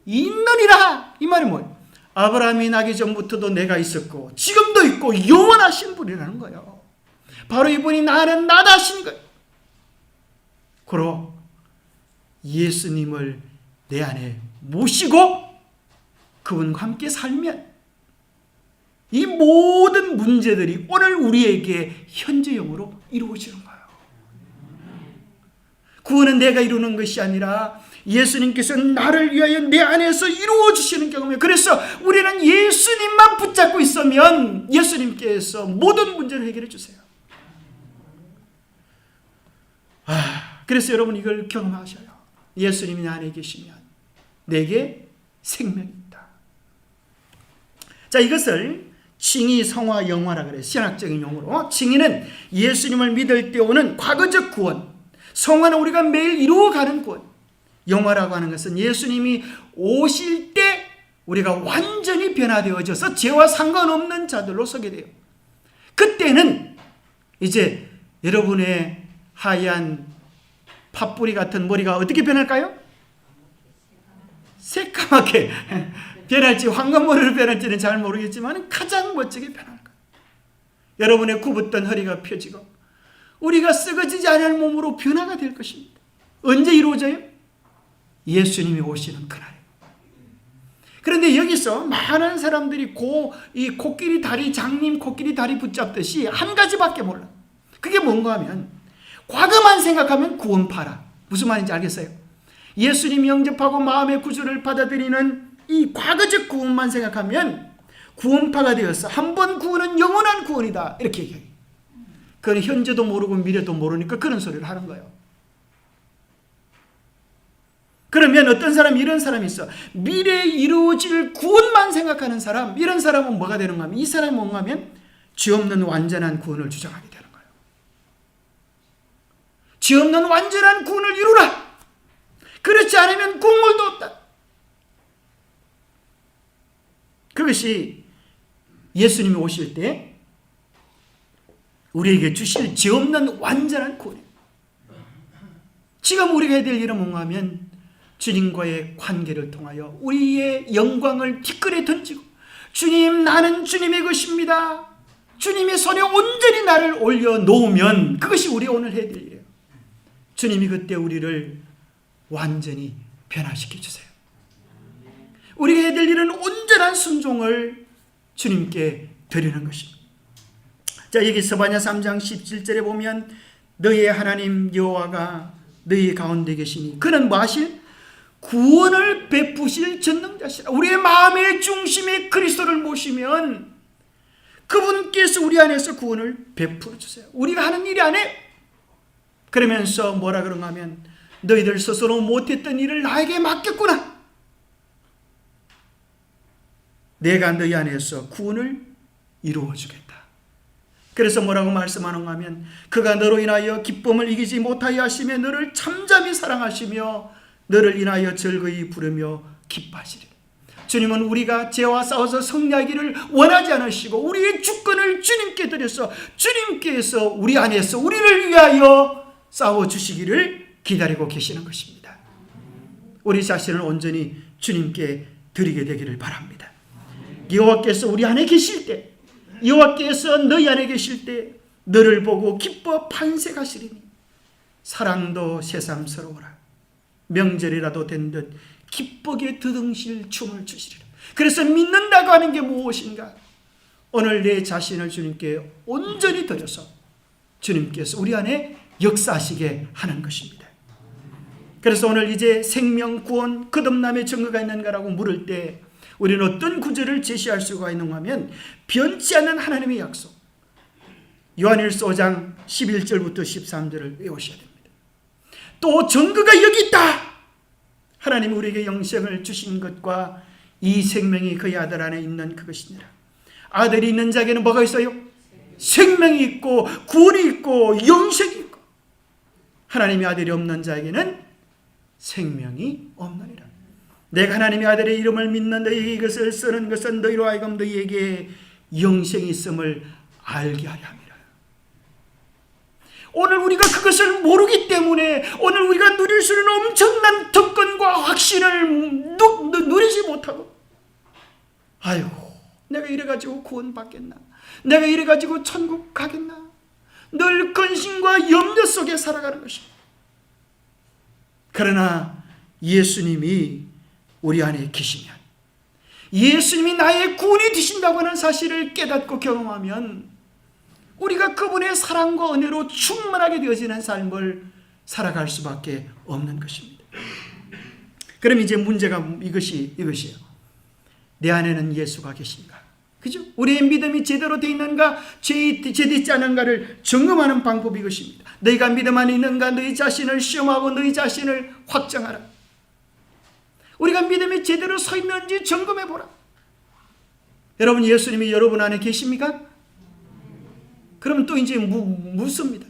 있느니라. 이 말이 뭐예요? 아브라함이 나기 전부터도 내가 있었고 지금도 있고 영원하신 분이라는 거예요. 바로 이분이 나는 나다 하신 거예요. 그러 예수님을 내 안에 모시고 그분과 함께 살면 이 모든 문제들이 오늘 우리에게 현재형으로 이루어지는 거예요. 구원은 내가 이루는 것이 아니라 예수님께서 나를 위하여 내 안에서 이루어 주시는 경험이에요. 그래서 우리는 예수님만 붙잡고 있으면 예수님께서 모든 문제를 해결해 주세요. 그래서 여러분 이걸 경험하셔요. 예수님이 내 안에 계시면 내게 생명이 있다. 자, 이것을 칭의, 성화, 영화라 그래요. 신학적인 용어로. 칭의는 예수님을 믿을 때 오는 과거적 구원, 성화는 우리가 매일 이루어가는 구원, 영화라고 하는 것은 예수님이 오실 때 우리가 완전히 변화되어져서 죄와 상관없는 자들로 서게 돼요. 그때는 이제 여러분의 하얀 팥뿌리 같은 머리가 어떻게 변할까요? 새까맣게 변할지 황금머리로 변할지는 잘 모르겠지만 가장 멋지게 변할 거예요. 여러분의 굽었던 허리가 펴지고 우리가 썩어지지 않을 몸으로 변화가 될 것입니다. 언제 이루어져요? 예수님이 오시는 그날에. 그런데 여기서 많은 사람들이 이 코끼리 다리, 장님 코끼리 다리 붙잡듯이 한 가지밖에 몰라. 그게 뭔가 하면 과거만 생각하면 구원파라. 무슨 말인지 알겠어요? 예수님 영접하고 마음의 구주를 받아들이는 이 과거적 구원만 생각하면 구원파가 되어서 한 번 구원은 영원한 구원이다. 이렇게 얘기해요. 그건 현재도 모르고 미래도 모르니까 그런 소리를 하는 거예요. 그러면 어떤 사람이 이런 사람이 있어. 미래에 이루어질 구원만 생각하는 사람, 이런 사람은 뭐가 되는가 하면 이 사람이 뭔가 하면 죄 없는 완전한 구원을 주장하게 되는 거예요. 죄 없는 완전한 구원을 이루라. 그렇지 않으면 국물도 없다. 그것이 예수님이 오실 때 우리에게 주실 죄 없는 완전한 구원이에요. 지금 우리가 해야 될 일은 뭔가 하면 주님과의 관계를 통하여 우리의 영광을 뒷걸에 던지고 주님, 나는 주님의 것입니다. 주님의 손에 온전히 나를 올려놓으면 그것이 우리 오늘 해야 될 일이에요. 주님이 그때 우리를 완전히 변화시켜 주세요. 우리가 해야 될 일은 온전한 순종을 주님께 드리는 것입니다. 자, 여기 스바냐 3장 17절에 보면 너희의 하나님 여호와가 너희 가운데 계시니 그는 뭐 하실? 구원을 베푸실 전능자시라. 우리의 마음의 중심에 그리스도를 모시면 그분께서 우리 안에서 구원을 베풀어 주세요. 우리가 하는 일이 아니에요. 그러면서 뭐라 그런가 하면 너희들 스스로 못했던 일을 나에게 맡겼구나. 내가 너희 안에서 구원을 이루어 주겠다. 그래서 뭐라고 말씀하는가 하면 그가 너로 인하여 기쁨을 이기지 못하여 하시며 너를 잠잠히 사랑하시며 너를 인하여 즐거이 부르며 기뻐하시리라. 주님은 우리가 죄와 싸워서 승리하기를 원하지 않으시고 우리의 주권을 주님께 드려서 주님께서 우리 안에서 우리를 위하여 싸워주시기를 기다리고 계시는 것입니다. 우리 자신을 온전히 주님께 드리게 되기를 바랍니다. 여호와께서 우리 안에 계실 때, 여호와께서 너희 안에 계실 때 너를 보고 기뻐 판색하시리니 사랑도 새삼스러워라. 명절이라도 된 듯 기쁘게 드등실 춤을 추시리라. 그래서 믿는다고 하는 게 무엇인가? 오늘 내 자신을 주님께 온전히 드려서 주님께서 우리 안에 역사하시게 하는 것입니다. 그래서 오늘 이제 생명, 구원, 거듭남의 증거가 있는가라고 물을 때 우리는 어떤 구절을 제시할 수가 있는가 하면 변치 않는 하나님의 약속, 요한일서 5장 11절부터 13절을 외우셔야 됩니다. 또 증거가 여기 있다. 하나님이 우리에게 영생을 주신 것과 이 생명이 그의 아들 안에 있는 그것이니라. 아들이 있는 자에게는 뭐가 있어요? 생명이 있고 구원이 있고 영생이 있고, 하나님의 아들이 없는 자에게는 생명이 없느니라. 내가 하나님의 아들의 이름을 믿는 너희에게 이것을 쓰는 것은 너희로 하여금 너희에게 영생이 있음을 알게 하려 함이라. 오늘 우리가 그것을 모르기 때문에 오늘 우리가 누릴 수 있는 엄청난 특권과 확신을 누리지 못하고, 아이고 내가 이래가지고 구원 받겠나, 내가 이래가지고 천국 가겠나, 늘 근심과 염려 속에 살아가는 것입니다. 그러나 예수님이 우리 안에 계시면, 예수님이 나의 구원이 되신다고 하는 사실을 깨닫고 경험하면 우리가 그분의 사랑과 은혜로 충만하게 되어지는 삶을 살아갈 수밖에 없는 것입니다. 그럼 이제 문제가 이것이에요. 내 안에는 예수가 계신가? 그죠? 우리의 믿음이 제대로 되어 있는가, 제대로 않은가를 점검하는 방법이 이것입니다. 너희가 믿음 안에 있는가, 너희 자신을 시험하고 너희 자신을 확정하라. 우리가 믿음이 제대로 서 있는지 점검해 보라. 여러분, 예수님이 여러분 안에 계십니까? 그러면 또 이제 묻습니다.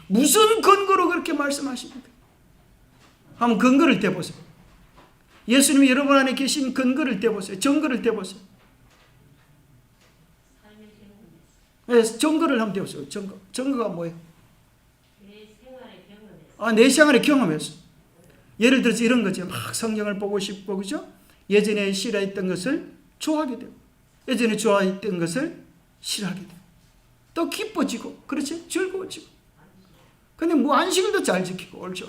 무슨 근거로 그렇게 말씀하십니까? 한번 근거를 대보세요. 예수님이 여러분 안에 계신 근거를 대보세요. 증거를 대보세요. 네, 증거를 한번 대보세요. 증거가 뭐예요? 내 생활의 경험에서. 예를 들어서 이런 거죠. 막 성경을 보고 싶고, 그죠? 예전에 싫어했던 것을 좋아하게 되고, 예전에 좋아했던 것을 싫어하게 되고, 또 기뻐지고, 그렇지? 즐거워지고. 근데 뭐 안식일도 잘 지키고, 옳지.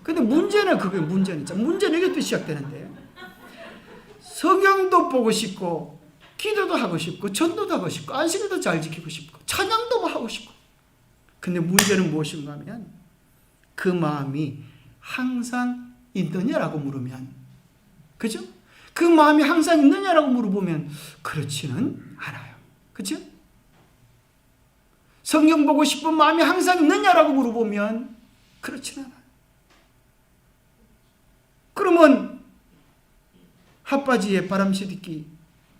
근데 문제는 그게 문제는 이것도 시작되는데, 성경도 보고 싶고, 기도도 하고 싶고, 전도도 하고 싶고, 안식일도 잘 지키고 싶고, 찬양도 하고 싶고. 근데 문제는 무엇인가 하면 그 마음이 항상 있느냐라고 물으면, 그죠? 그 마음이 항상 있느냐라고 물어보면 그렇지는 않아요. 그죠? 성경 보고 싶은 마음이 항상 있느냐라고 물어보면 그렇지는 않아요. 그러면 핫바지에 바람 쐬듣기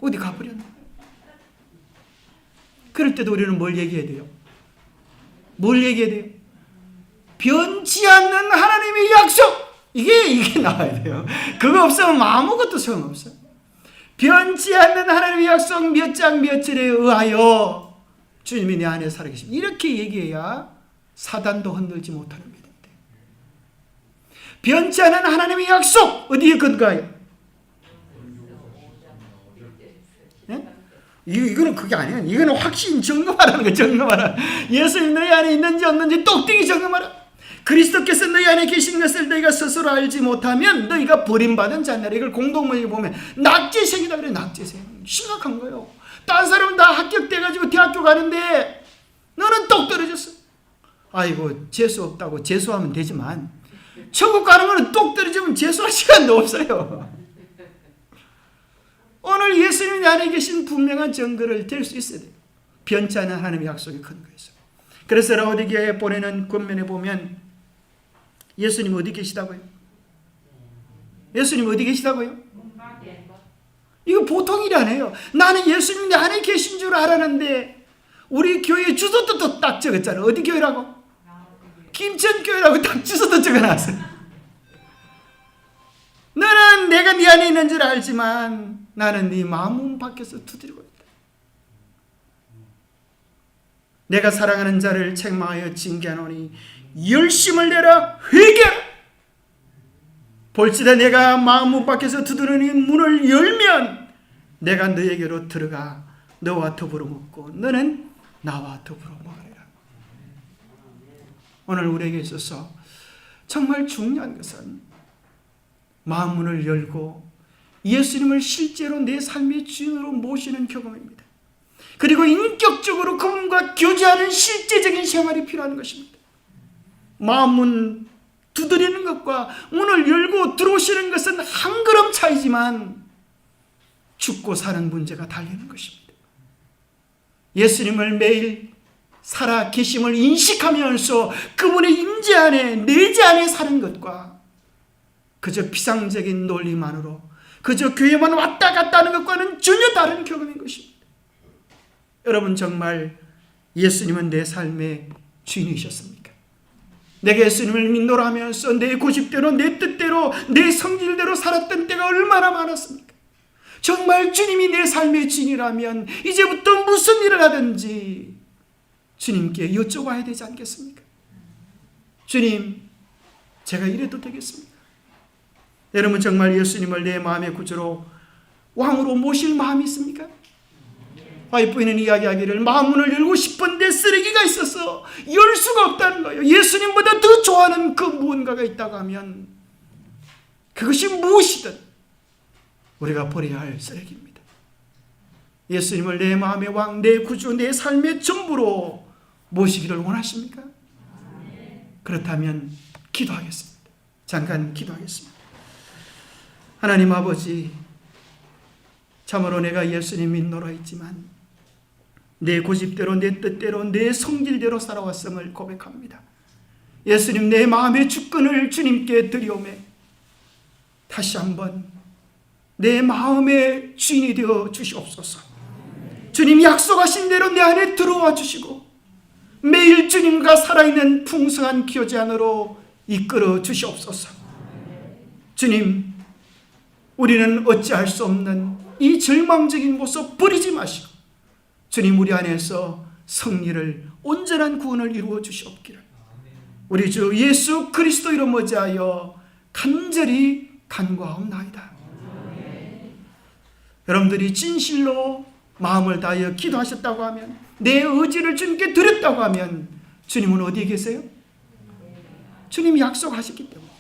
어디 가버렸나? 그럴 때도 우리는 뭘 얘기해야 돼요? 뭘 얘기해야 돼요? 변치 않는 하나님의 약속! 이게 나와야 돼요. 그거 없으면 아무것도 소용없어요. 변치 않는 하나님의 약속 몇 장 몇 절에 의하여 주님이 내 안에 살아계십니다. 이렇게 얘기해야 사단도 흔들지 못하는 믿음인데, 변치 않은 하나님의 약속 어디에 근거해요? 네? 이거는 그게 아니에요. 이거는 확신 점검하라는 거예요. 점검하라. 예수님 너희 안에 있는지 없는지 똑똑히 점검하라. 그리스도께서 너희 안에 계신 것을 너희가 스스로 알지 못하면 너희가 버림받은 자녀라. 이걸 공동문에 보면 낙제생이다 그래. 낙제생. 심각한 거예요. 딴 사람은 다 합격돼가지고 대학교 가는데 너는 똑 떨어졌어. 아이고 재수 없다고 재수하면 되지만 천국 가는 거는 똑 떨어지면 재수할 시간도 없어요. 오늘 예수님이 안에 계신 분명한 증거를 댈 수 있어야 돼요. 변치 않은 하나님의 약속의 근거에서. 그래서 라오디게아에 보내는 권면에 보면 예수님 어디 계시다고요? 예수님 어디 계시다고요? 이거 보통 일이 아니에요. 나는 예수님 내 안에 계신 줄 알았는데 우리 교회 주소도 또 딱 적었잖아요. 어디 교회라고? 김천교회라고 딱 주소도 적어놨어요. 너는 내가 네 안에 있는 줄 알지만 나는 네 마음 밖에서 두드리고 있다. 내가 사랑하는 자를 책망하여 징계하노니 열심을 내라 회개하라. 볼지다 내가 마음 밖에서 두드리니 문을 열면 내가 너에게로 들어가 너와 더불어 먹고 너는 나와 더불어 먹으리라. 오늘 우리에게 있어서 정말 중요한 것은 마음문을 열고 예수님을 실제로 내 삶의 주인으로 모시는 경험입니다. 그리고 인격적으로 그분과 교제하는 실제적인 생활이 필요한 것입니다. 마음문 두드리는 것과 문을 열고 들어오시는 것은 한 걸음 차이지만 죽고 사는 문제가 달리는 것입니다. 예수님을 매일 살아 계심을 인식하면서 그분의 임재 안에 내재 안에 사는 것과 그저 피상적인 논리만으로 그저 교회만 왔다 갔다 하는 것과는 전혀 다른 경험인 것입니다. 여러분, 정말 예수님은 내 삶의 주인이셨습니까? 내가 예수님을 믿노라 하면서 내 고집대로 내 뜻대로 내 성질대로 살았던 때가 얼마나 많았습니까? 정말 주님이 내 삶의 주인이라면 이제부터 무슨 일을 하든지 주님께 여쭤봐야 되지 않겠습니까? 주님, 제가 이래도 되겠습니까? 여러분, 정말 예수님을 내 마음의 구주로 왕으로 모실 마음이 있습니까? 와이프는 이야기하기를 마음문을 열고 싶은데 쓰레기가 있어서 열 수가 없다는 거예요. 예수님보다 더 좋아하는 그 무언가가 있다고 하면 그것이 무엇이든 우리가 버려야 할 쓰레기입니다. 예수님을 내 마음의 왕, 내 구주, 내 삶의 전부로 모시기를 원하십니까? 그렇다면 기도하겠습니다. 잠깐 기도하겠습니다. 하나님 아버지, 참으로 내가 예수님 믿노라 했지만 내 고집대로 내 뜻대로 내 성질대로 살아왔음을 고백합니다. 예수님, 내 마음의 주권을 주님께 드리오매 다시 한번 내 마음의 주인이 되어 주시옵소서. 주님 약속하신 대로 내 안에 들어와 주시고 매일 주님과 살아있는 풍성한 교제 안으로 이끌어 주시옵소서. 주님, 우리는 어찌할 수 없는 이 절망적인 모습 버리지 마시고 주님, 우리 안에서 승리를, 온전한 구원을 이루어 주시옵기를 우리 주 예수 그리스도 이름 어지하여 간절히 간구하옵나이다. 여러분들이 진실로 마음을 다하여 기도하셨다고 하면, 내 의지를 주님께 드렸다고 하면 주님은 어디에 계세요? 주님이 약속하셨기 때문에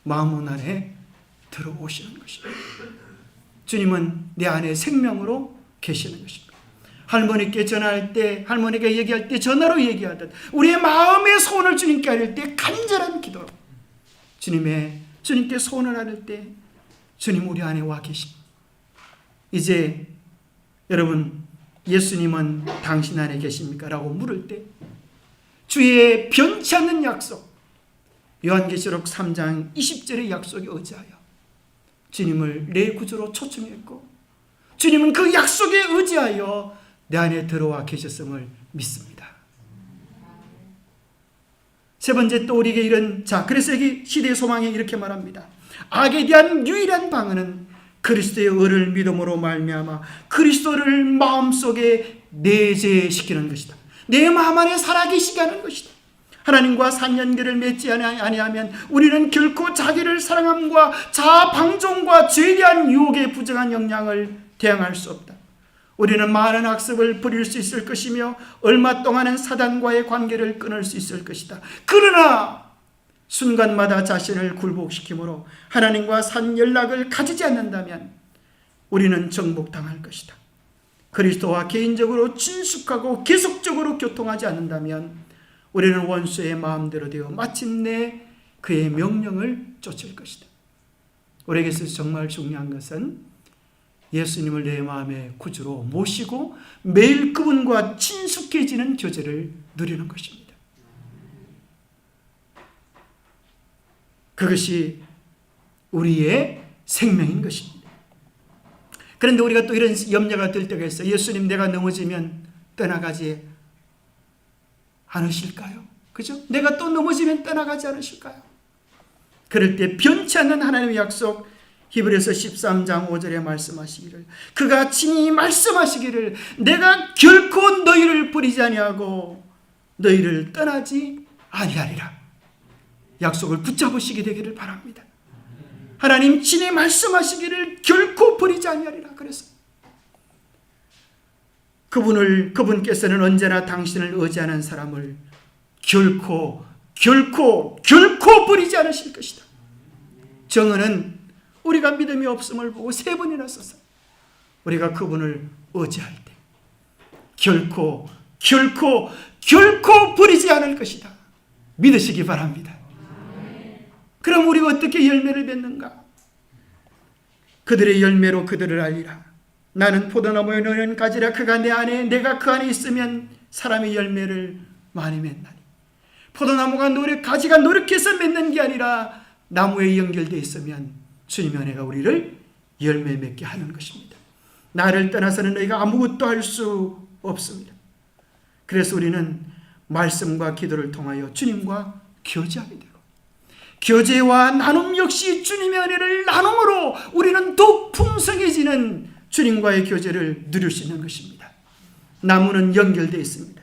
마음 안에 들어오시는 것입니다. 주님은 내 안에 생명으로 계시는 것입니다. 할머니께 전화할 때, 할머니가 얘기할 때 전화로 얘기하듯 우리의 마음의 소원을 주님께 아릴 때 간절한 기도로 주님께 소원을 아릴 때 주님 우리 안에 와 계십니다. 이제 여러분, 예수님은 당신 안에 계십니까? 라고 물을 때 주의 변치 않는 약속, 요한계시록 3장 20절의 약속에 의지하여 주님을 내 구주로 초청했고 주님은 그 약속에 의지하여 내 안에 들어와 계셨음을 믿습니다. 세 번째, 또 우리에게 이런, 그래서 여기 시대의 소망에 이렇게 말합니다. 악에 대한 유일한 방어는 그리스도의 의를 믿음으로 말미암아 그리스도를 마음속에 내재시키는 것이다. 내 마음 안에 살아계시게 하는 것이다. 하나님과 산연결을 맺지 아니하면 우리는 결코 자기를 사랑함과 자아 방종과 죄에 대한 유혹에 부정한 영향을 대항할 수 없다. 우리는 많은 학습을 부릴 수 있을 것이며 얼마 동안은 사단과의 관계를 끊을 수 있을 것이다. 그러나 순간마다 자신을 굴복시키므로 하나님과 산 연락을 가지지 않는다면 우리는 정복당할 것이다. 그리스도와 개인적으로 친숙하고 계속적으로 교통하지 않는다면 우리는 원수의 마음대로 되어 마침내 그의 명령을 쫓을 것이다. 우리에게 있어서 정말 중요한 것은 예수님을 내 마음의 구주로 모시고 매일 그분과 친숙해지는 교제를 누리는 것입니다. 그것이 우리의 생명인 것입니다. 그런데 우리가 또 이런 염려가 들 때가 있어요. 예수님, 내가 넘어지면 떠나가지 않으실까요? 그죠? 내가 또 넘어지면 떠나가지 않으실까요? 그럴 때 변치 않는 하나님의 약속, 히브리서 13장 5절에 말씀하시기를, 그가 친히 말씀하시기를 내가 결코 너희를 버리지 아니하고 너희를 떠나지 아니하리라. 약속을 붙잡으시게 되기를 바랍니다. 하나님 친히 말씀하시기를 결코 버리지 아니하리라. 그래서 그분께서는 언제나 당신을 의지하는 사람을 결코 버리지 않으실 것이다. 정은은 우리가 믿음이 없음을 보고 3번이나 썼어요. 우리가 그분을 의지할 때 결코 버리지 않을 것이다. 믿으시기 바랍니다. 그럼 우리가 어떻게 열매를 맺는가? 그들의 열매로 그들을 알리라. 나는 포도나무에 너는 가지라. 그가 내 안에 내가 그 안에 있으면 사람이 열매를 많이 맺나니. 포도나무가 가지가 노력해서 맺는 게 아니라 나무에 연결되어 있으면 주님의 은혜가 우리를 열매 맺게 하는 것입니다. 나를 떠나서는 너희가 아무것도 할 수 없습니다. 그래서 우리는 말씀과 기도를 통하여 주님과 교제하게 되고, 교제와 나눔 역시 주님의 은혜를 나눔으로 우리는 더욱 풍성해지는 주님과의 교제를 누릴 수 있는 것입니다. 나무는 연결되어 있습니다.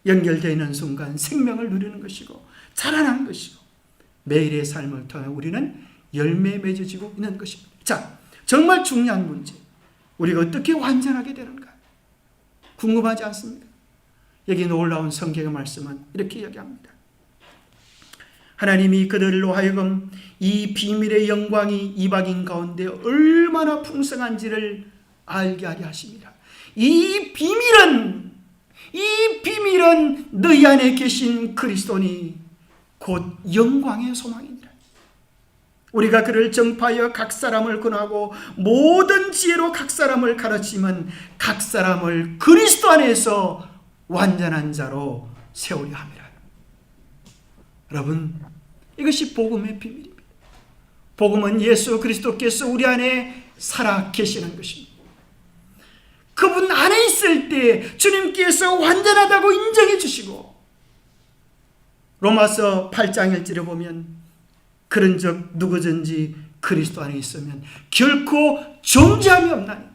연결되어 있는 순간 생명을 누리는 것이고 자라난 것이고 매일의 삶을 통해 우리는 열매 맺어지고 있는 것입니다. 자, 정말 중요한 문제. 우리가 어떻게 완전하게 되는가? 궁금하지 않습니까? 여기 놀라운 성경의 말씀은 이렇게 이야기합니다. 하나님이 그들로 하여금 이 비밀의 영광이 이방인 가운데 얼마나 풍성한지를 알게 하려 하십니다. 이 비밀은 너희 안에 계신 그리스도니 곧 영광의 소망이니라. 우리가 그를 전파하여 각 사람을 권하고 모든 지혜로 각 사람을 가르치면 각 사람을 그리스도 안에서 완전한 자로 세우려 함이라. 여러분, 이것이 복음의 비밀입니다. 복음은 예수 그리스도께서 우리 안에 살아 계시는 것입니다. 그분 안에 있을 때 주님께서 완전하다고 인정해 주시고, 로마서 8장 1절에 보면 그런즉 누구든지 그리스도 안에 있으면 결코 존재함이 없나니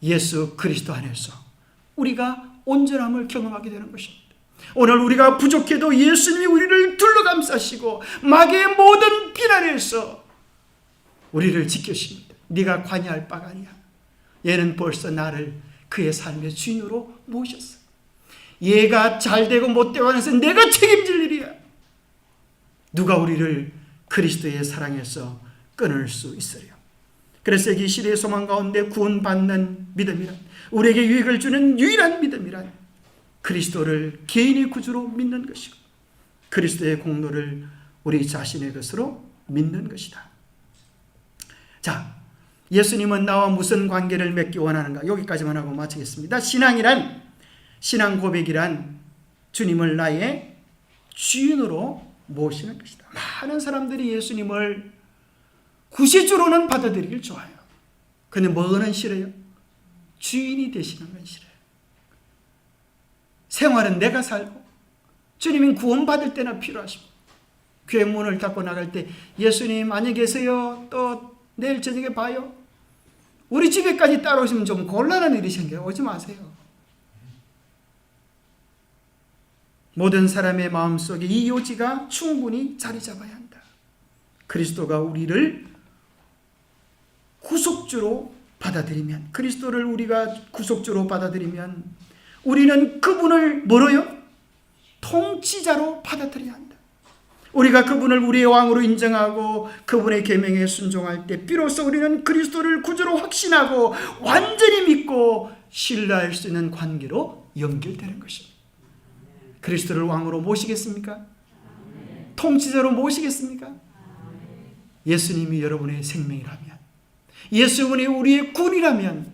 예수 그리스도 안에서 우리가 온전함을 경험하게 되는 것입니다. 오늘 우리가 부족해도 예수님이 우리를 둘러감싸시고 마귀의 모든 비난에서 우리를 지키십니다. 네가 관여할 바가 아니야. 얘는 벌써 나를 그의 삶의 주인으로 모셨어. 얘가 잘되고 못되고 하면서 내가 책임질 일이야. 누가 우리를 그리스도의 사랑에서 끊을 수 있으려. 그래서 이 시대의 소망 가운데 구원받는 믿음이란, 우리에게 유익을 주는 유일한 믿음이란 그리스도를 개인의 구주로 믿는 것이고 그리스도의 공로를 우리 자신의 것으로 믿는 것이다. 자, 예수님은 나와 무슨 관계를 맺기 원하는가? 여기까지만 하고 마치겠습니다. 신앙 고백이란 주님을 나의 주인으로 모시는 것이다. 많은 사람들이 예수님을 구세주로는 받아들이길 좋아해요. 근데 뭐는 싫어요? 주인이 되시는 건 싫어요. 생활은 내가 살고 주님은 구원받을 때나 필요하시고, 교회 문을 닫고 나갈 때 예수님 안녕히 계세요, 또 내일 저녁에 봐요, 우리 집에까지 따라오시면 좀 곤란한 일이 생겨요. 오지 마세요. 모든 사람의 마음속에 이 요지가 충분히 자리 잡아야 한다. 그리스도가 우리를 구속주로 받아들이면, 그리스도를 우리가 구속주로 받아들이면 우리는 그분을 뭐로요? 통치자로 받아들여야 한다. 우리가 그분을 우리의 왕으로 인정하고 그분의 계명에 순종할 때 비로소 우리는 그리스도를 구주로 확신하고 완전히 믿고 신뢰할 수 있는 관계로 연결되는 것입니다. 그리스도를 왕으로 모시겠습니까? 통치자로 모시겠습니까? 예수님이 여러분의 생명이라면, 예수님이 우리의 군이라면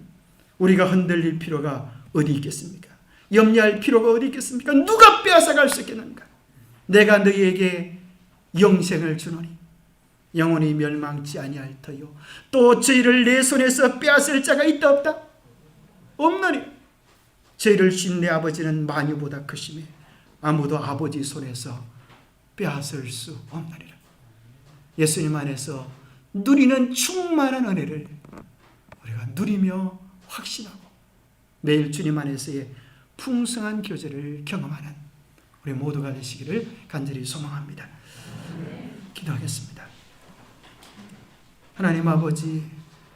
우리가 흔들릴 필요가 어디 있겠습니까? 염려할 필요가 어디 있겠습니까? 누가 빼앗아갈 수 있겠는가? 내가 너희에게 영생을 주노니 영원히 멸망치 아니할 터요 또 저희를 내 손에서 빼앗을 자가 있다 없다? 없나니 저희를 주신 내 아버지는 만유보다 크심에 아무도 아버지 손에서 빼앗을 수 없나니라. 예수님 안에서 누리는 충만한 은혜를 우리가 누리며 확신하고 매일 주님 안에서의 풍성한 교제를 경험하는 우리 모두가 되시기를 간절히 소망합니다. 기도하겠습니다. 하나님 아버지,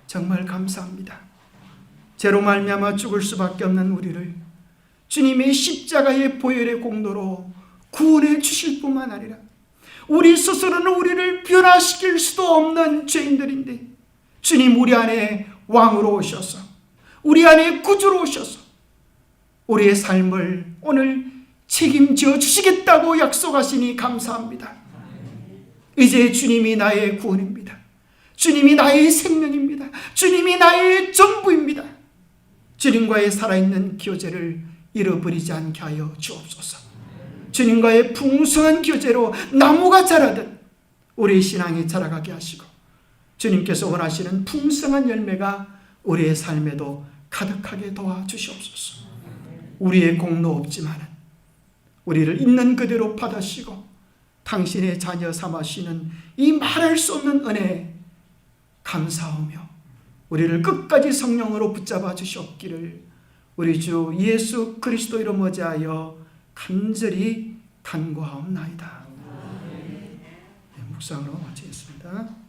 정말 감사합니다. 죄로 말미암아 죽을 수밖에 없는 우리를 주님의 십자가의 보혈의 공로로 구원해 주실 뿐만 아니라 우리 스스로는 우리를 변화시킬 수도 없는 죄인들인데 주님 우리 안에 왕으로 오셔서 우리 안에 구주로 오셔서 우리의 삶을 오늘 책임져 주시겠다고 약속하시니 감사합니다. 이제 주님이 나의 구원입니다. 주님이 나의 생명입니다. 주님이 나의 전부입니다. 주님과의 살아있는 교제를 잃어버리지 않게 하여 주옵소서. 주님과의 풍성한 교제로 나무가 자라듯 우리의 신앙이 자라가게 하시고 주님께서 원하시는 풍성한 열매가 우리의 삶에도 가득하게 도와주시옵소서. 우리의 공로 없지만 우리를 있는 그대로 받으시고 당신의 자녀 삼으시는 이 말할 수 없는 은혜에 감사하며 우리를 끝까지 성령으로 붙잡아 주시옵기를 우리 주 예수 그리스도 이름 어지하여 간절히 간구하옵나이다. 묵상으로 마치겠습니다.